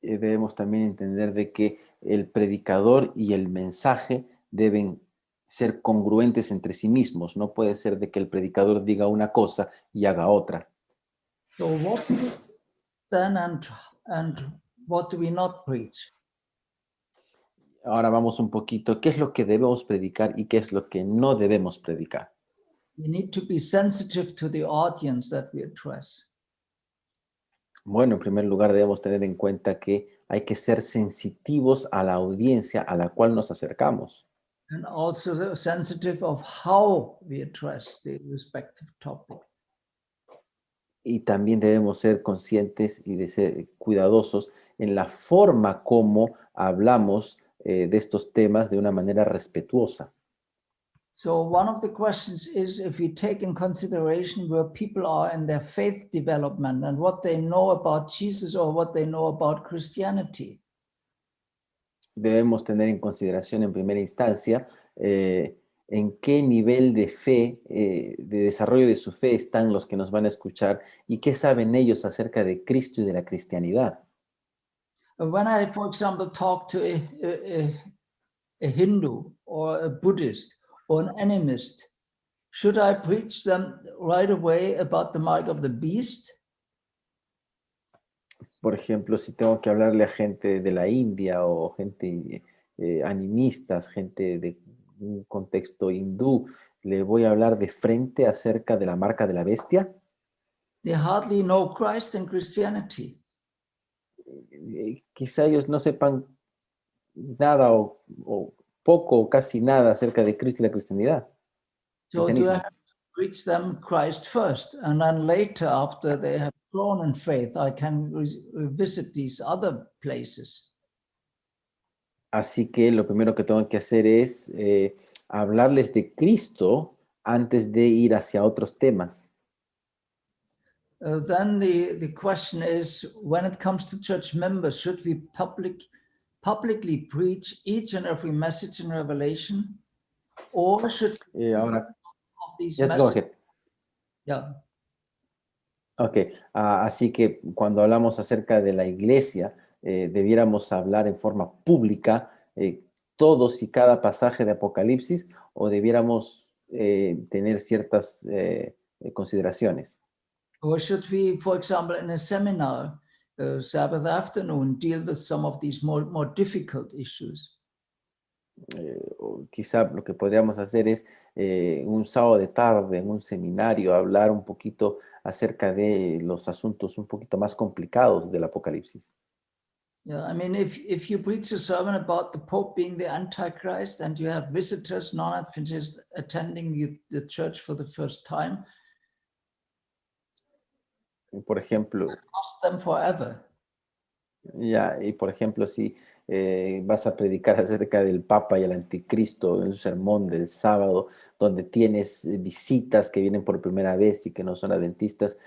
Debemos también entender de que el predicador y el mensaje deben ser congruentes entre sí mismos. No puede ser de que el predicador diga una cosa y haga otra. So what then and what do we not preach? Ahora vamos un poquito, ¿qué es lo que debemos predicar y qué es lo que no debemos predicar? We need to be sensitive to the audience that we address. Bueno, en primer lugar debemos tener en cuenta que hay que ser sensitivos a la audiencia a la cual nos acercamos. And also sensitive of how we address the respective topic. Y también debemos ser conscientes y de ser cuidadosos en la forma como hablamos de estos temas de una manera respetuosa. So one of the questions is if we take in consideration where people are in their faith development and what they know about Jesus or what they know about Christianity. Debemos tener en consideración en primera instancia en qué nivel de fe, de desarrollo de su fe están los que nos van a escuchar y qué saben ellos acerca de Cristo y de la cristianidad. When I, for example, talk to a Hindu or a Buddhist or an animist, should I preach them right away about the mark of the beast? Por ejemplo, si tengo que hablarle a gente de la India o gente animistas, gente de un contexto hindú, ¿le voy a hablar de frente acerca de la marca de la bestia? They hardly know Christ and Christianity. Quizá ellos no sepan nada o poco o casi nada acerca de Cristo y la cristianidad. So do I have to preach them Christ first, and then later, after they have grown in faith, I can visit these other places? Así que lo primero que tengo que hacer es hablarles de Cristo antes de ir hacia otros temas. Then the question is, when it comes to church members, should we publicly preach each and every message in Revelation? Or should Ahora, of these yes, go messages, ahead. yeah, Ok, así que cuando hablamos acerca de la iglesia, debiéramos hablar en forma pública todos y cada pasaje de Apocalipsis o debiéramos tener ciertas consideraciones. or should we, for example, in a seminar, Sabbath afternoon, deal with some of these more difficult issues? O quizá lo que podríamos hacer es un sábado de tarde en un seminario hablar un poquito acerca de los asuntos un poquito más complicados del Apocalipsis. Yeah, I mean, if you preach a sermon about the Pope being the Antichrist and you have visitors, non-Adventists attending the church for the first time, Por ejemplo, lost them forever. ya, y por ejemplo, si vas a predicar acerca del Papa y el Anticristo en un sermón del sábado, donde tienes visitas que vienen por primera vez y que no son adventistas,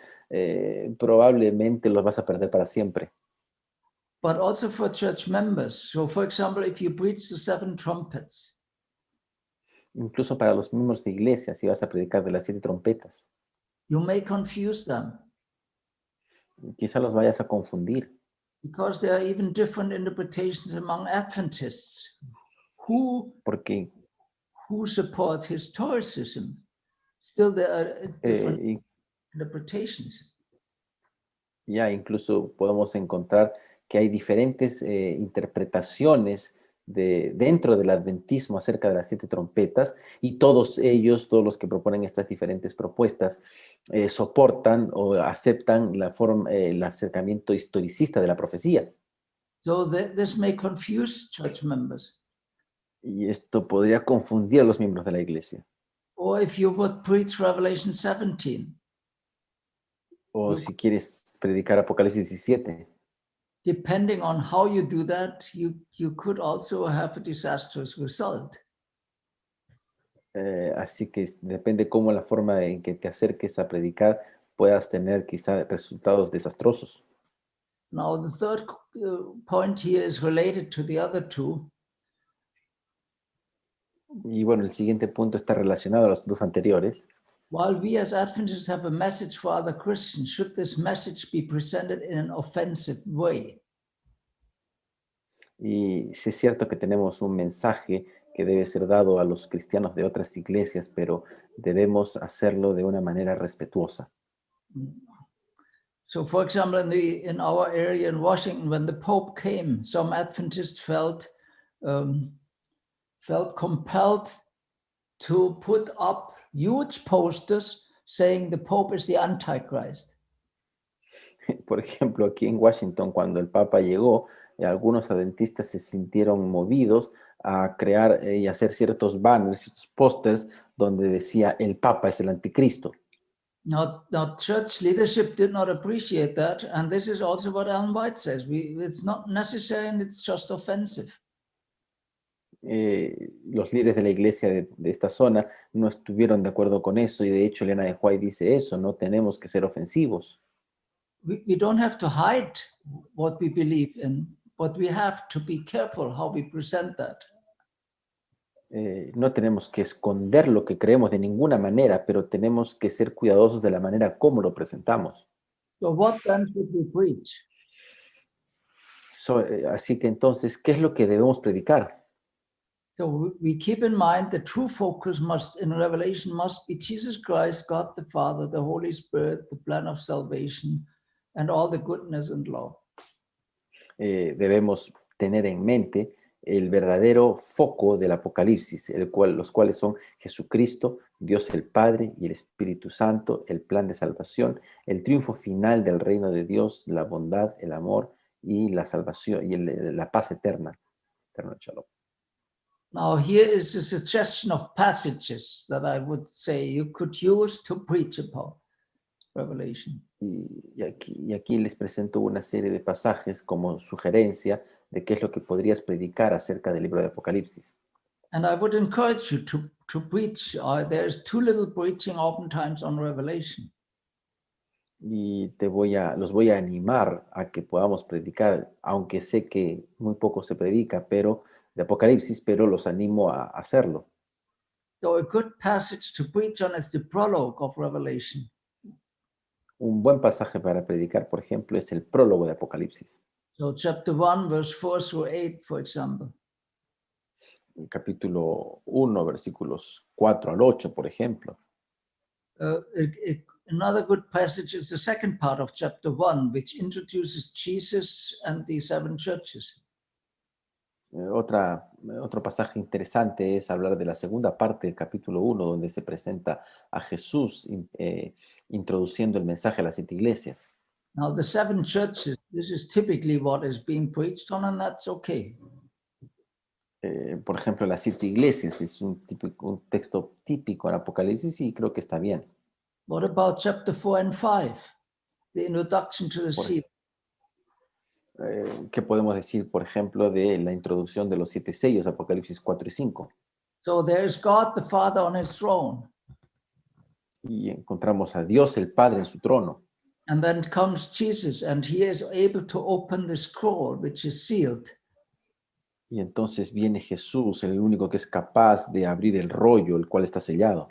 probablemente los vas a perder para siempre. But also for church members. So, for example, if you preach the seven trumpets, Incluso para los miembros de iglesia, si vas a predicar de las 7 trompetas, you may confuse them quizá los vayas a confundir, because there are even different interpretations among Adventists who porque support historicism. Still, there are different y interpretations. ya incluso podemos encontrar que hay diferentes interpretaciones dentro del adventismo acerca de las 7 trompetas y todos ellos, todos los que proponen estas diferentes propuestas, soportan o aceptan la forma, el acercamiento historicista de la profecía. So this may confuse church members. Y esto podría confundir a los miembros de la iglesia. Or if you would preach Revelation 17, O si quieres predicar Apocalipsis 17. depending on how you do that, you could also have a disastrous result. Así que depende cómo la forma en que te acerques a predicar puedas tener quizá resultados desastrosos. Now, the third point here is related to the other two. Y bueno, el siguiente punto está relacionado a los dos anteriores. While we as Adventists have a message for other Christians, should this message be presented in an offensive way? Y sí es cierto que tenemos un mensaje que debe ser dado a los cristianos de otras iglesias, pero debemos hacerlo de una manera respetuosa. So, for example, in our area in Washington, when the Pope came, some Adventists felt compelled to put up huge posters saying the Pope is the Antichrist. Por ejemplo, aquí en Washington, cuando el Papa llegó, algunos adventistas se sintieron movidos a crear y hacer ciertos banners, ciertos pósters donde decía el Papa es el anticristo. Now, church leadership did not appreciate that, and this is also what Ellen White says. It's not necessary and it's just offensive. Los líderes de la iglesia de esta zona no estuvieron de acuerdo con eso y de hecho Elena de White dice eso, no tenemos que ser ofensivos. We don't have to hide what we believe in, but we have to be careful how we present that. No tenemos que esconder lo que creemos de ninguna manera, pero tenemos que ser cuidadosos de la manera como lo presentamos. So what then should we preach? Así que entonces, ¿qué es lo que debemos predicar? So we keep in mind the true focus in Revelation must be Jesus Christ, God the Father, the Holy Spirit, the plan of salvation, and all the goodness and love. Debemos tener en mente el verdadero foco del Apocalipsis, los cuales son Jesucristo, Dios el Padre y el Espíritu Santo, el plan de salvación, el triunfo final del reino de Dios, la bondad, el amor y la salvación y la paz eterna. Eterno shalom. Now, here is a suggestion of passages that I would say you could use to preach about Revelation. Y aquí les presento una serie de pasajes como sugerencia de qué es lo que podrías predicar acerca del libro de Apocalipsis. And I would encourage you to preach. There's too little preaching oftentimes on Revelation. Y los voy a animar a que podamos predicar, aunque sé que muy poco se predica, pero de Apocalipsis, pero los animo a hacerlo. So a good passage to preach on is the prologue of Revelation. Un buen pasaje para predicar, por ejemplo, es el prólogo de Apocalipsis. So chapter 1, verse 4 through 8, for example. El capítulo 1, versículos 4 al 8, por ejemplo. Another good passage is the second part of chapter 1, which introduces Jesus and the seven churches. Otro pasaje interesante es hablar de la segunda parte del capítulo 1, donde se presenta a Jesús introduciendo el mensaje a las 7 iglesias. Now, the seven churches, this is typically what is being preached on, and that's okay. Por ejemplo, las 7 iglesias es un texto típico en Apocalipsis y creo que está bien. What about chapter 4 and 5? The introduction to the Por seal. ¿Qué podemos decir, por ejemplo, de la introducción de los 7 sellos, Apocalipsis 4 y 5? So there's God the Father on his throne. Y encontramos a Dios el Padre en su trono. And then comes Jesus, and he is able to open the scroll, which is sealed. Y entonces viene Jesús, el único que es capaz de abrir el rollo, el cual está sellado.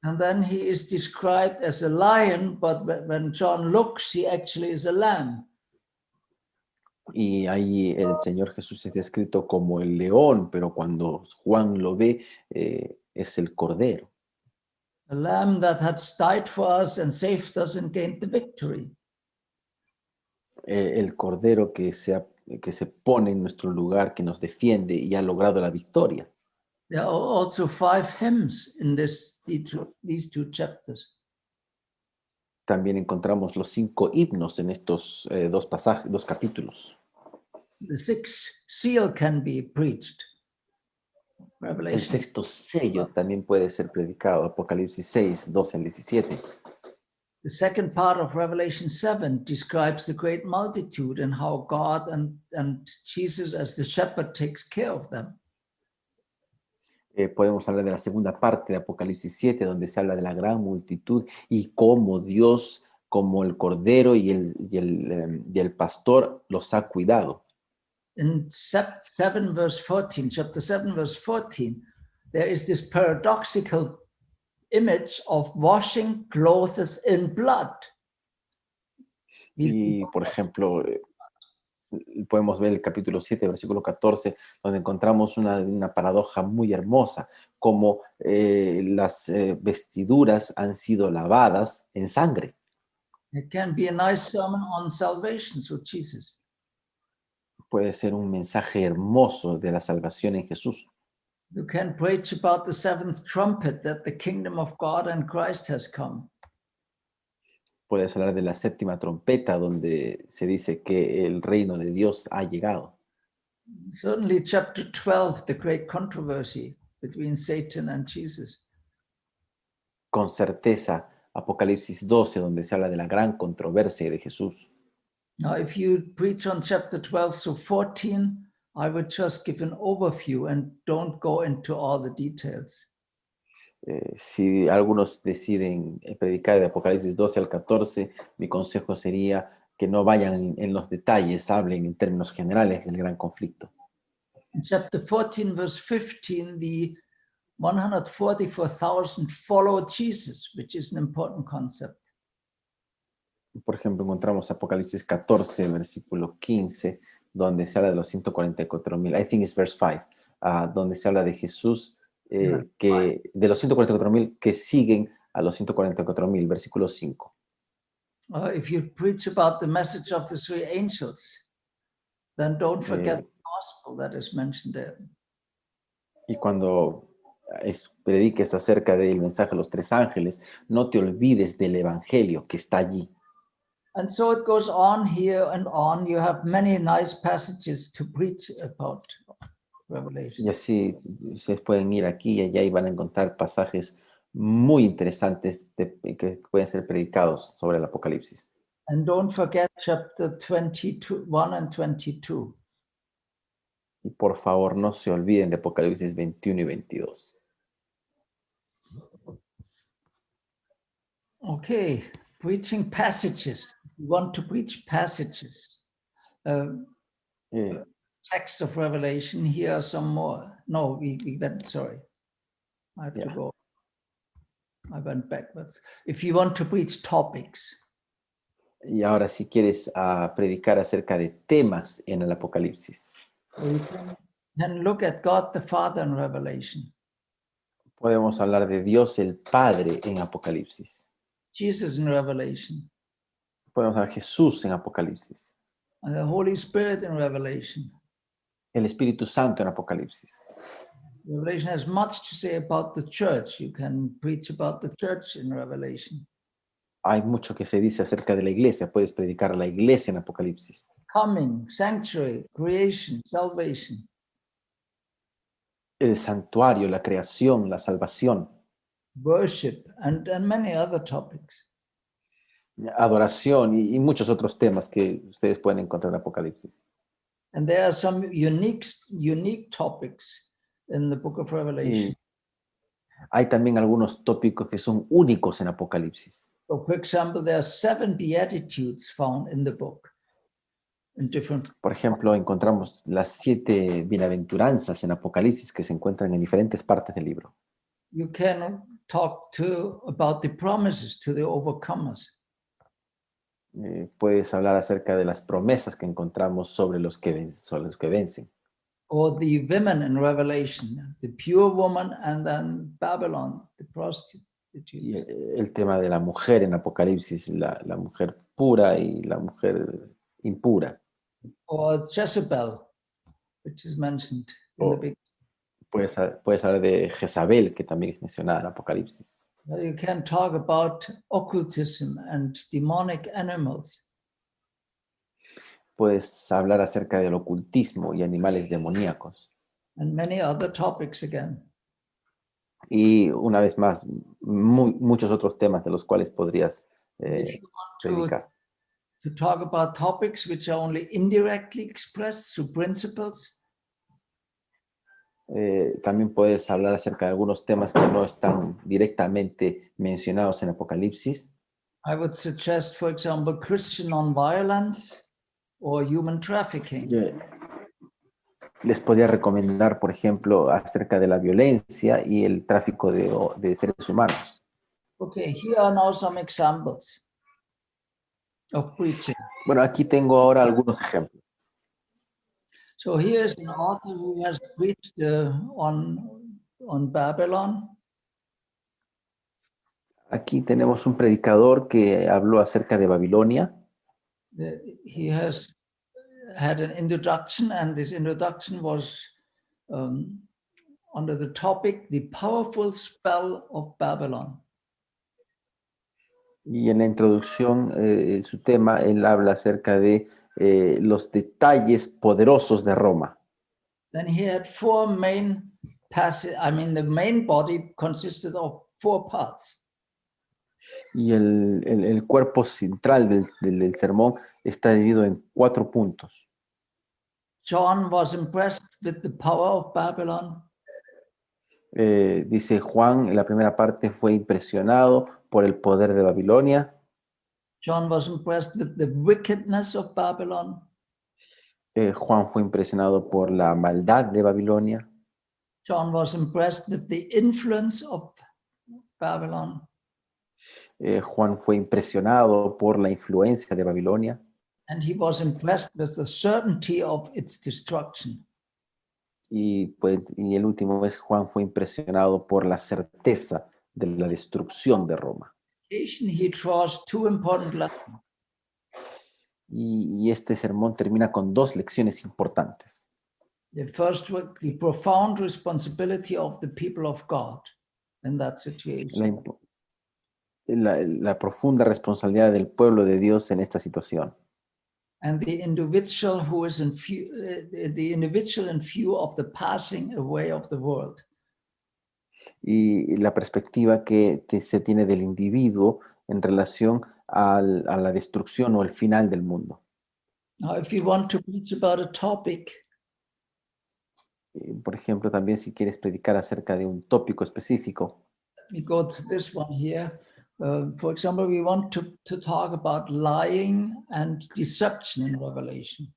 And then he is described as a lion, but when John looks, he actually is a lamb. Y ahí el Señor Jesús es descrito como el león, pero cuando Juan lo ve, es el cordero. A lamb that has died for us and saved us and gained the victory. El cordero que se pone en nuestro lugar, que nos defiende y ha logrado la victoria. There are also 5 hymns in these two chapters. También encontramos los 5 himnos en estos dos capítulos. The 6th seal can be preached. El Revelation. 6º sello también puede ser predicado, Apocalipsis 6, 12 al 17. The second part of Revelation 7 describes the great multitude and how God and Jesus as the shepherd takes care of them. Podemos hablar de la segunda parte de Apocalipsis 7, donde se habla de la gran multitud y cómo Dios, como el cordero y el pastor, los ha cuidado. In chapter 7, verse 14, there is this paradoxical image of washing clothes in blood. Y, por ejemplo, podemos ver el capítulo 7, versículo 14, donde encontramos una paradoja muy hermosa, como las vestiduras han sido lavadas en sangre. It can be a nice sermon on salvation through Jesus. Puede ser un mensaje hermoso de la salvación en Jesús. You can preach about the 7th trumpet, that the kingdom of God and Christ has come. Puedes hablar de la 7ª trompeta, donde se dice que el reino de Dios ha llegado. Certainly chapter 12, the great controversy between Satan and Jesus. Con certeza, Apocalipsis 12, donde se habla de la gran controversia de Jesús. Now, if you preach on chapter 12 to 14, I would just give an overview and don't go into all the details. Si algunos deciden predicar de Apocalipsis 12 al 14, mi consejo sería que no vayan en los detalles, hablen en términos generales del gran conflicto. In chapter 14, verse 15, the 144,000 followed Jesus, which is an important concept. Por ejemplo, encontramos Apocalipsis 14, versículo 15, donde se habla de los 144,000. I think it's verse 5, donde se habla de Jesús, que de los 144,000 que siguen a los 144,000, versículo 5. If you preach about the message of the 3 angels, then don't forget the gospel that is mentioned there. Y cuando prediques acerca del mensaje de los 3 ángeles, no te olvides del evangelio que está allí. And so it goes on here and on. You have many nice passages to preach about Revelation. Y así ustedes pueden ir aquí y allá y van a encontrar pasajes muy interesantes que pueden ser predicados sobre el Apocalipsis. And don't forget chapter 21 and 22. Y por favor, no se olviden de Apocalipsis 21 y 22. Okay, preaching passages. You want to preach passages. Text of Revelation. Here are some more. No, we went, sorry. I have to Yeah. go. I went backwards. If you want to preach topics, Y ahora si quieres predicar acerca de temas en el Apocalipsis, we can look at God the Father in Revelation, podemos hablar de Dios el Padre en Apocalipsis. Jesus in Revelation, Podemos hablar de Jesús en Apocalipsis. and the Holy Spirit in Revelation. El Espíritu Santo en Apocalipsis. Revelation has much to say about the church. You can preach about the church in Revelation. Hay mucho que se dice acerca de la iglesia. Puedes predicar a la iglesia en Apocalipsis. Coming, sanctuary, creation, salvation. El santuario, la creación, la salvación, Worship, and many other topics. adoración y muchos otros temas que ustedes pueden encontrar en Apocalipsis. And there are some unique topics in the book of Revelation. Y hay también algunos tópicos que son únicos en Apocalipsis. So, for example, there are 7 beatitudes found in the book in different. Por ejemplo, encontramos las 7 bienaventuranzas en Apocalipsis que se encuentran en diferentes partes del libro. You can talk about the promises to the overcomers. Puedes hablar acerca de las promesas que encontramos sobre los que vencen. Or the women in Revelation, the pure woman, and then Babylon, the prostitute. Y el tema de la mujer en Apocalipsis, la mujer pura y la mujer impura. Or Jezebel, which is mentioned in the big. Puedes hablar de Jezabel, que también es mencionada en Apocalipsis. You can talk about occultism and demonic animals. Puedes hablar acerca del ocultismo y animales demoníacos. And many other topics again. Y una vez más, muchos otros temas de los cuales podrías If you want predicar. to talk about topics which are only indirectly expressed through principles, También puedes hablar acerca de algunos temas que no están directamente mencionados en Apocalipsis. I would suggest, for example, Christian nonviolence or human trafficking. Les podría recomendar, por ejemplo, acerca de la violencia y el tráfico de seres humanos. Okay, here are now some examples of preaching. Bueno, aquí tengo ahora algunos ejemplos. So here is an author who has preached on Babylon. Aquí tenemos un predicador que habló acerca de Babilonia. He has had an introduction, and this introduction was under the topic, The Powerful Spell of Babylon. Y en la introducción, su tema, él habla acerca de los detalles poderosos de Roma. Then he had 4 main passages. I mean, the main body consisted of 4 parts. Y el cuerpo central del sermón está dividido en 4 puntos. John was impressed with the power of Babylon. Dice Juan, en la primera parte fue impresionado por el poder de Babilonia. John was impressed with the wickedness of Babylon. Juan fue impresionado por la maldad de Babilonia. John was impressed with the influence of Babylon. Juan fue impresionado por la influencia de Babilonia. And he was impressed with the certainty of its destruction. Y el último es Juan fue impresionado por la certeza de la destrucción de Roma. He draws 2 important lessons. Y este sermón termina con 2 lecciones importantes. The first was the profound responsibility of the people of God in that situation. La profunda responsabilidad del pueblo de Dios en esta situación. And the individual who is in view of the passing away of the world. Y la perspectiva que se tiene del individuo en relación a la destrucción o el final del mundo. Now, if you want to preach about a topic, Por ejemplo, también si quieres predicar acerca de un tópico específico, let me go to this one here. For example, we want to talk about lying and deception in Revelation.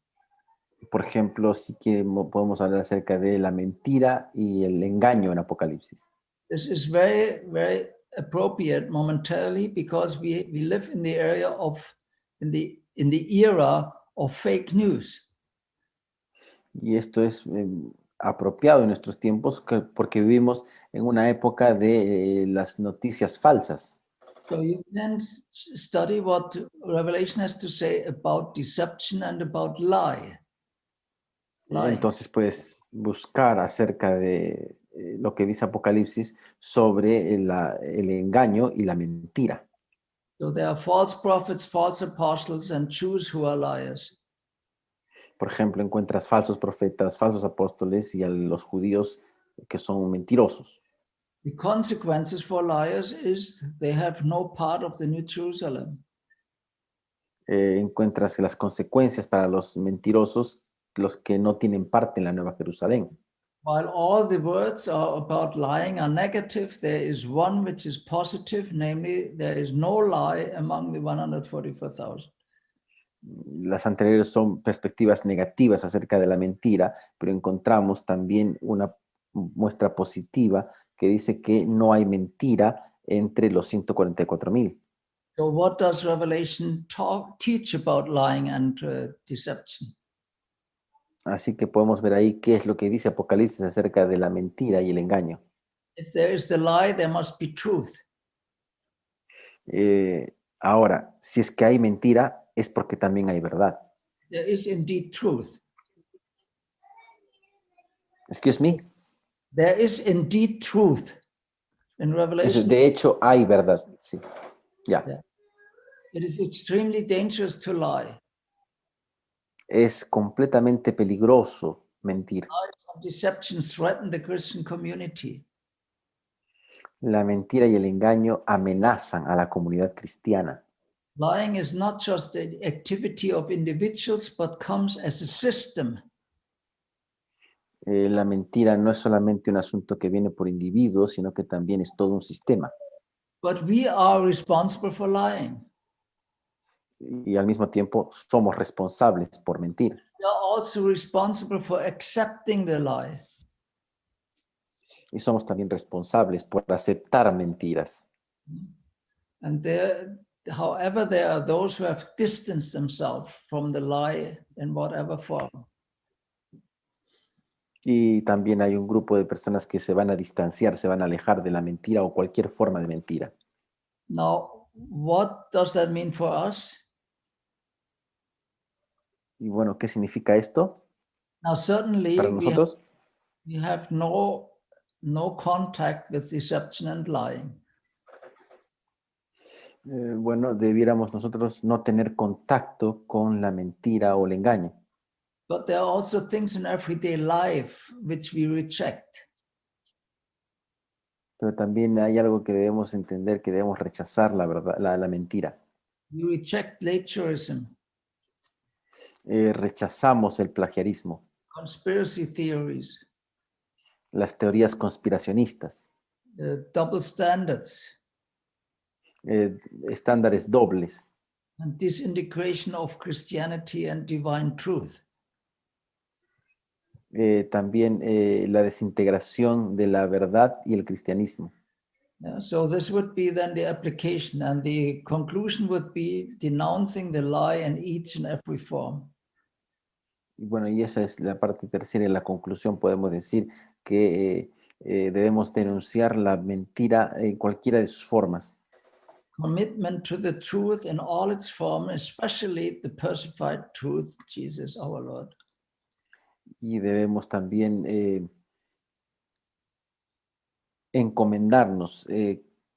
por ejemplo, si podemos hablar acerca de la mentira y el engaño en Apocalipsis. This is very, very appropriate momentarily because we live in the area of, in the era of fake news. Y esto es apropiado en nuestros tiempos porque vivimos en una época de las noticias falsas. So you can study what Revelation has to say about deception and about lie. Lying. Entonces puedes buscar acerca de lo que dice Apocalipsis sobre el engaño y la mentira. So there are false prophets, false apostles, and Jews who are liars. Por ejemplo, encuentras falsos profetas, falsos apóstoles y a los judíos que son mentirosos. The consequences for liars is they have no part of the New Jerusalem. Encuentras las consecuencias para los mentirosos, los que no tienen parte en la Nueva Jerusalén. While all the words about lying are negative, there is one which is positive, namely, there is no lie among the 144,000. Las anteriores son perspectivas negativas acerca de la mentira, pero encontramos también una muestra positiva que dice que no hay mentira entre los 144,000. So what does Revelation teach about lying and deception? Así que podemos ver ahí qué es lo que dice Apocalipsis acerca de la mentira y el engaño. If there is the lie, there must be truth. Ahora, si es que hay mentira, es porque también hay verdad. There is indeed truth. Excuse me. There is indeed truth. In Revelation, De hecho, hay verdad. Sí. Ya. Yeah. It is extremely dangerous to lie. Es completamente peligroso mentir. Lies and deception threaten the Christian community. La mentira y el engaño amenazan a la comunidad cristiana. Lying is not just the activity of individuals, but comes as a system. La mentira no es solamente un asunto que viene por individuos, sino que también es todo un sistema. But we are responsible for lying. Y al mismo tiempo somos responsables por mentir. We are also responsible for accepting the lie. Y somos también responsables por aceptar mentiras. And however, there are those who have distanced themselves from the lie in whatever form. Y también hay un grupo de personas que se van a distanciar, se van a alejar de la mentira o cualquier forma de mentira. Now, what does that mean for us? Y bueno, ¿qué significa esto Now, certainly, para nosotros? we have no contact with deception and lying. Bueno, debiéramos nosotros no tener contacto con la mentira o el engaño. But there are also things in everyday life which we reject. Pero también hay algo que debemos entender, que debemos rechazar la verdad, la mentira. We reject plagiarism, Rechazamos el plagiarismo, conspiracy theories, las teorías conspiracionistas, double standards, estándares dobles and disintegration of Christianity and divine truth. también la desintegración de la verdad y el cristianismo. Yeah, so this would be then the application, and the conclusion would be denouncing the lie in each and every form. Y bueno, y esa es la parte tercera y la conclusión. Podemos decir que debemos denunciar la mentira en cualquiera de sus formas. Commitment to the truth in all its form, especially the personified truth, Jesus our Lord. Y debemos también encomendarnos,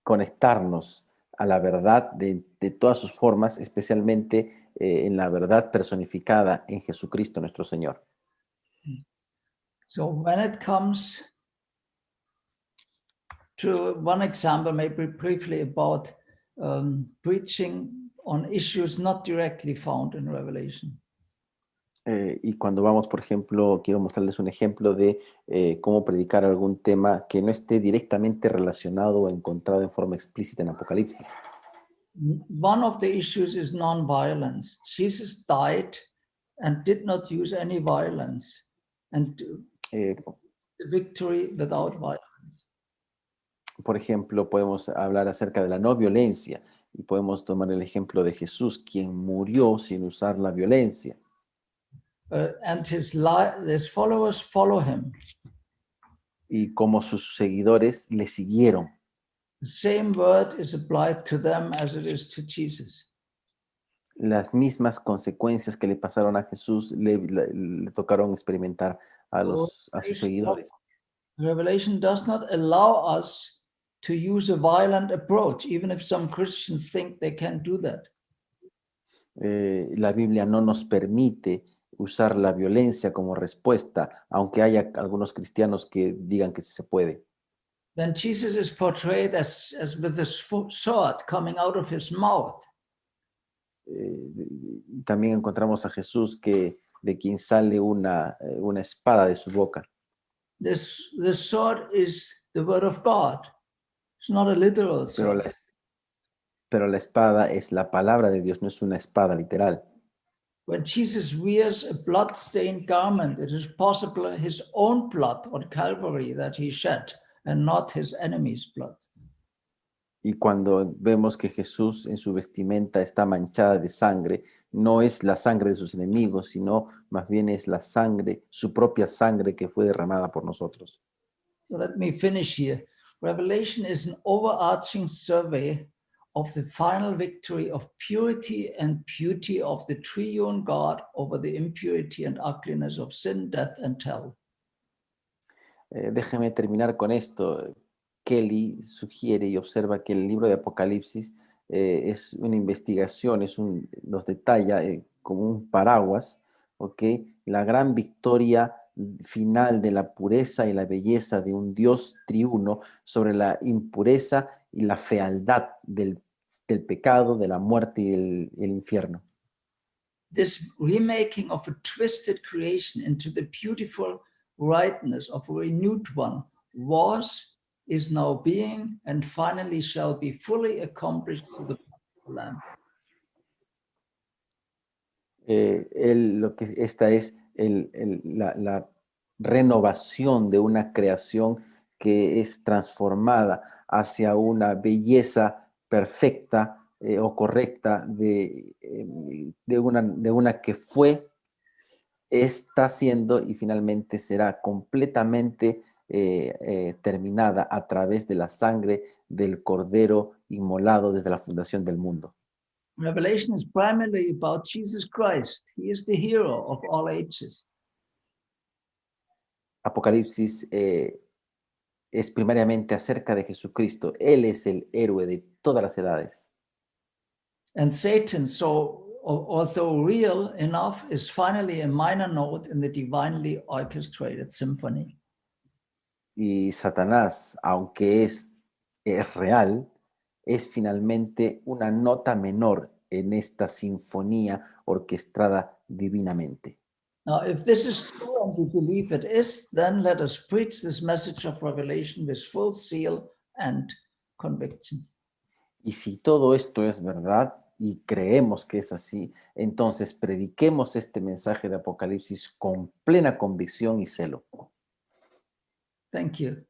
conectarnos a la verdad de todas sus formas, especialmente en la verdad personificada en Jesucristo nuestro Señor. So when it comes to one example, maybe briefly about preaching on issues not directly found in Revelation. Y cuando vamos, por ejemplo, quiero mostrarles un ejemplo de cómo predicar algún tema que no esté directamente relacionado o encontrado en forma explícita en Apocalipsis. One of the issues is non-violence. Jesus died and did not use any violence, and Eh, the victory without violence. Por ejemplo, podemos hablar acerca de la no violencia y podemos tomar el ejemplo de Jesús, quien murió sin usar la violencia. And his followers follow him. Y como sus seguidores le siguieron. The same word is applied to them as it is to Jesus. Las mismas consecuencias que le pasaron a Jesús le tocaron experimentar a sus seguidores. Revelation does not allow us to use a violent approach, even if some Christians think they can do that. La Biblia no nos permite usar la violencia como respuesta, aunque haya algunos cristianos que digan que sí se puede. When Jesus is portrayed as with a sword coming out of his mouth, Y también encontramos a Jesús de quien sale una espada de su boca. this sword is the word of God. It's not a literal Pero sword. pero la espada es la palabra de Dios, no es una espada literal. When Jesus wears a blood-stained garment, it is possible his own blood on Calvary that he shed, and not his enemy's blood. Y cuando vemos que Jesús en su vestimenta está manchada de sangre, no es la sangre de sus enemigos, sino más bien es la sangre, su propia sangre que fue derramada por nosotros. So let me finish here. Revelation is an overarching survey of the final victory of purity and beauty of the triune God over the impurity and ugliness of sin, death, and hell. Déjeme terminar con esto. Kelly sugiere y observa que el libro de Apocalipsis es una investigación, nos detalla como un paraguas, ¿ok? La gran victoria final de la pureza y la belleza de un Dios triuno sobre la impureza y la fealdad del pecado, de la muerte y el infierno. This remaking of a twisted creation into the beautiful rightness of a renewed one was, is now being, and finally shall be fully accomplished through the Lamb. Esta es la renovación de una creación que es transformada hacia una belleza perfecta o correcta de una que fue, está siendo y finalmente será completamente terminada a través de la sangre del Cordero inmolado desde la fundación del mundo. Revelation is primarily about Jesus Christ. He is the hero of all ages. Apocalipsis es primariamente acerca de Jesucristo. Él es el héroe de todas las edades. And Satan, although real enough, is finally a minor note in the divinely orchestrated symphony. Y Satanás, aunque es real, es finalmente una nota menor en esta sinfonía orquestada divinamente. Now, if this is true and we believe it is, then let us preach this message of revelation with full zeal and conviction. Y si todo esto es verdad y creemos que es así, entonces prediquemos este mensaje de Apocalipsis con plena convicción y celo. Thank you.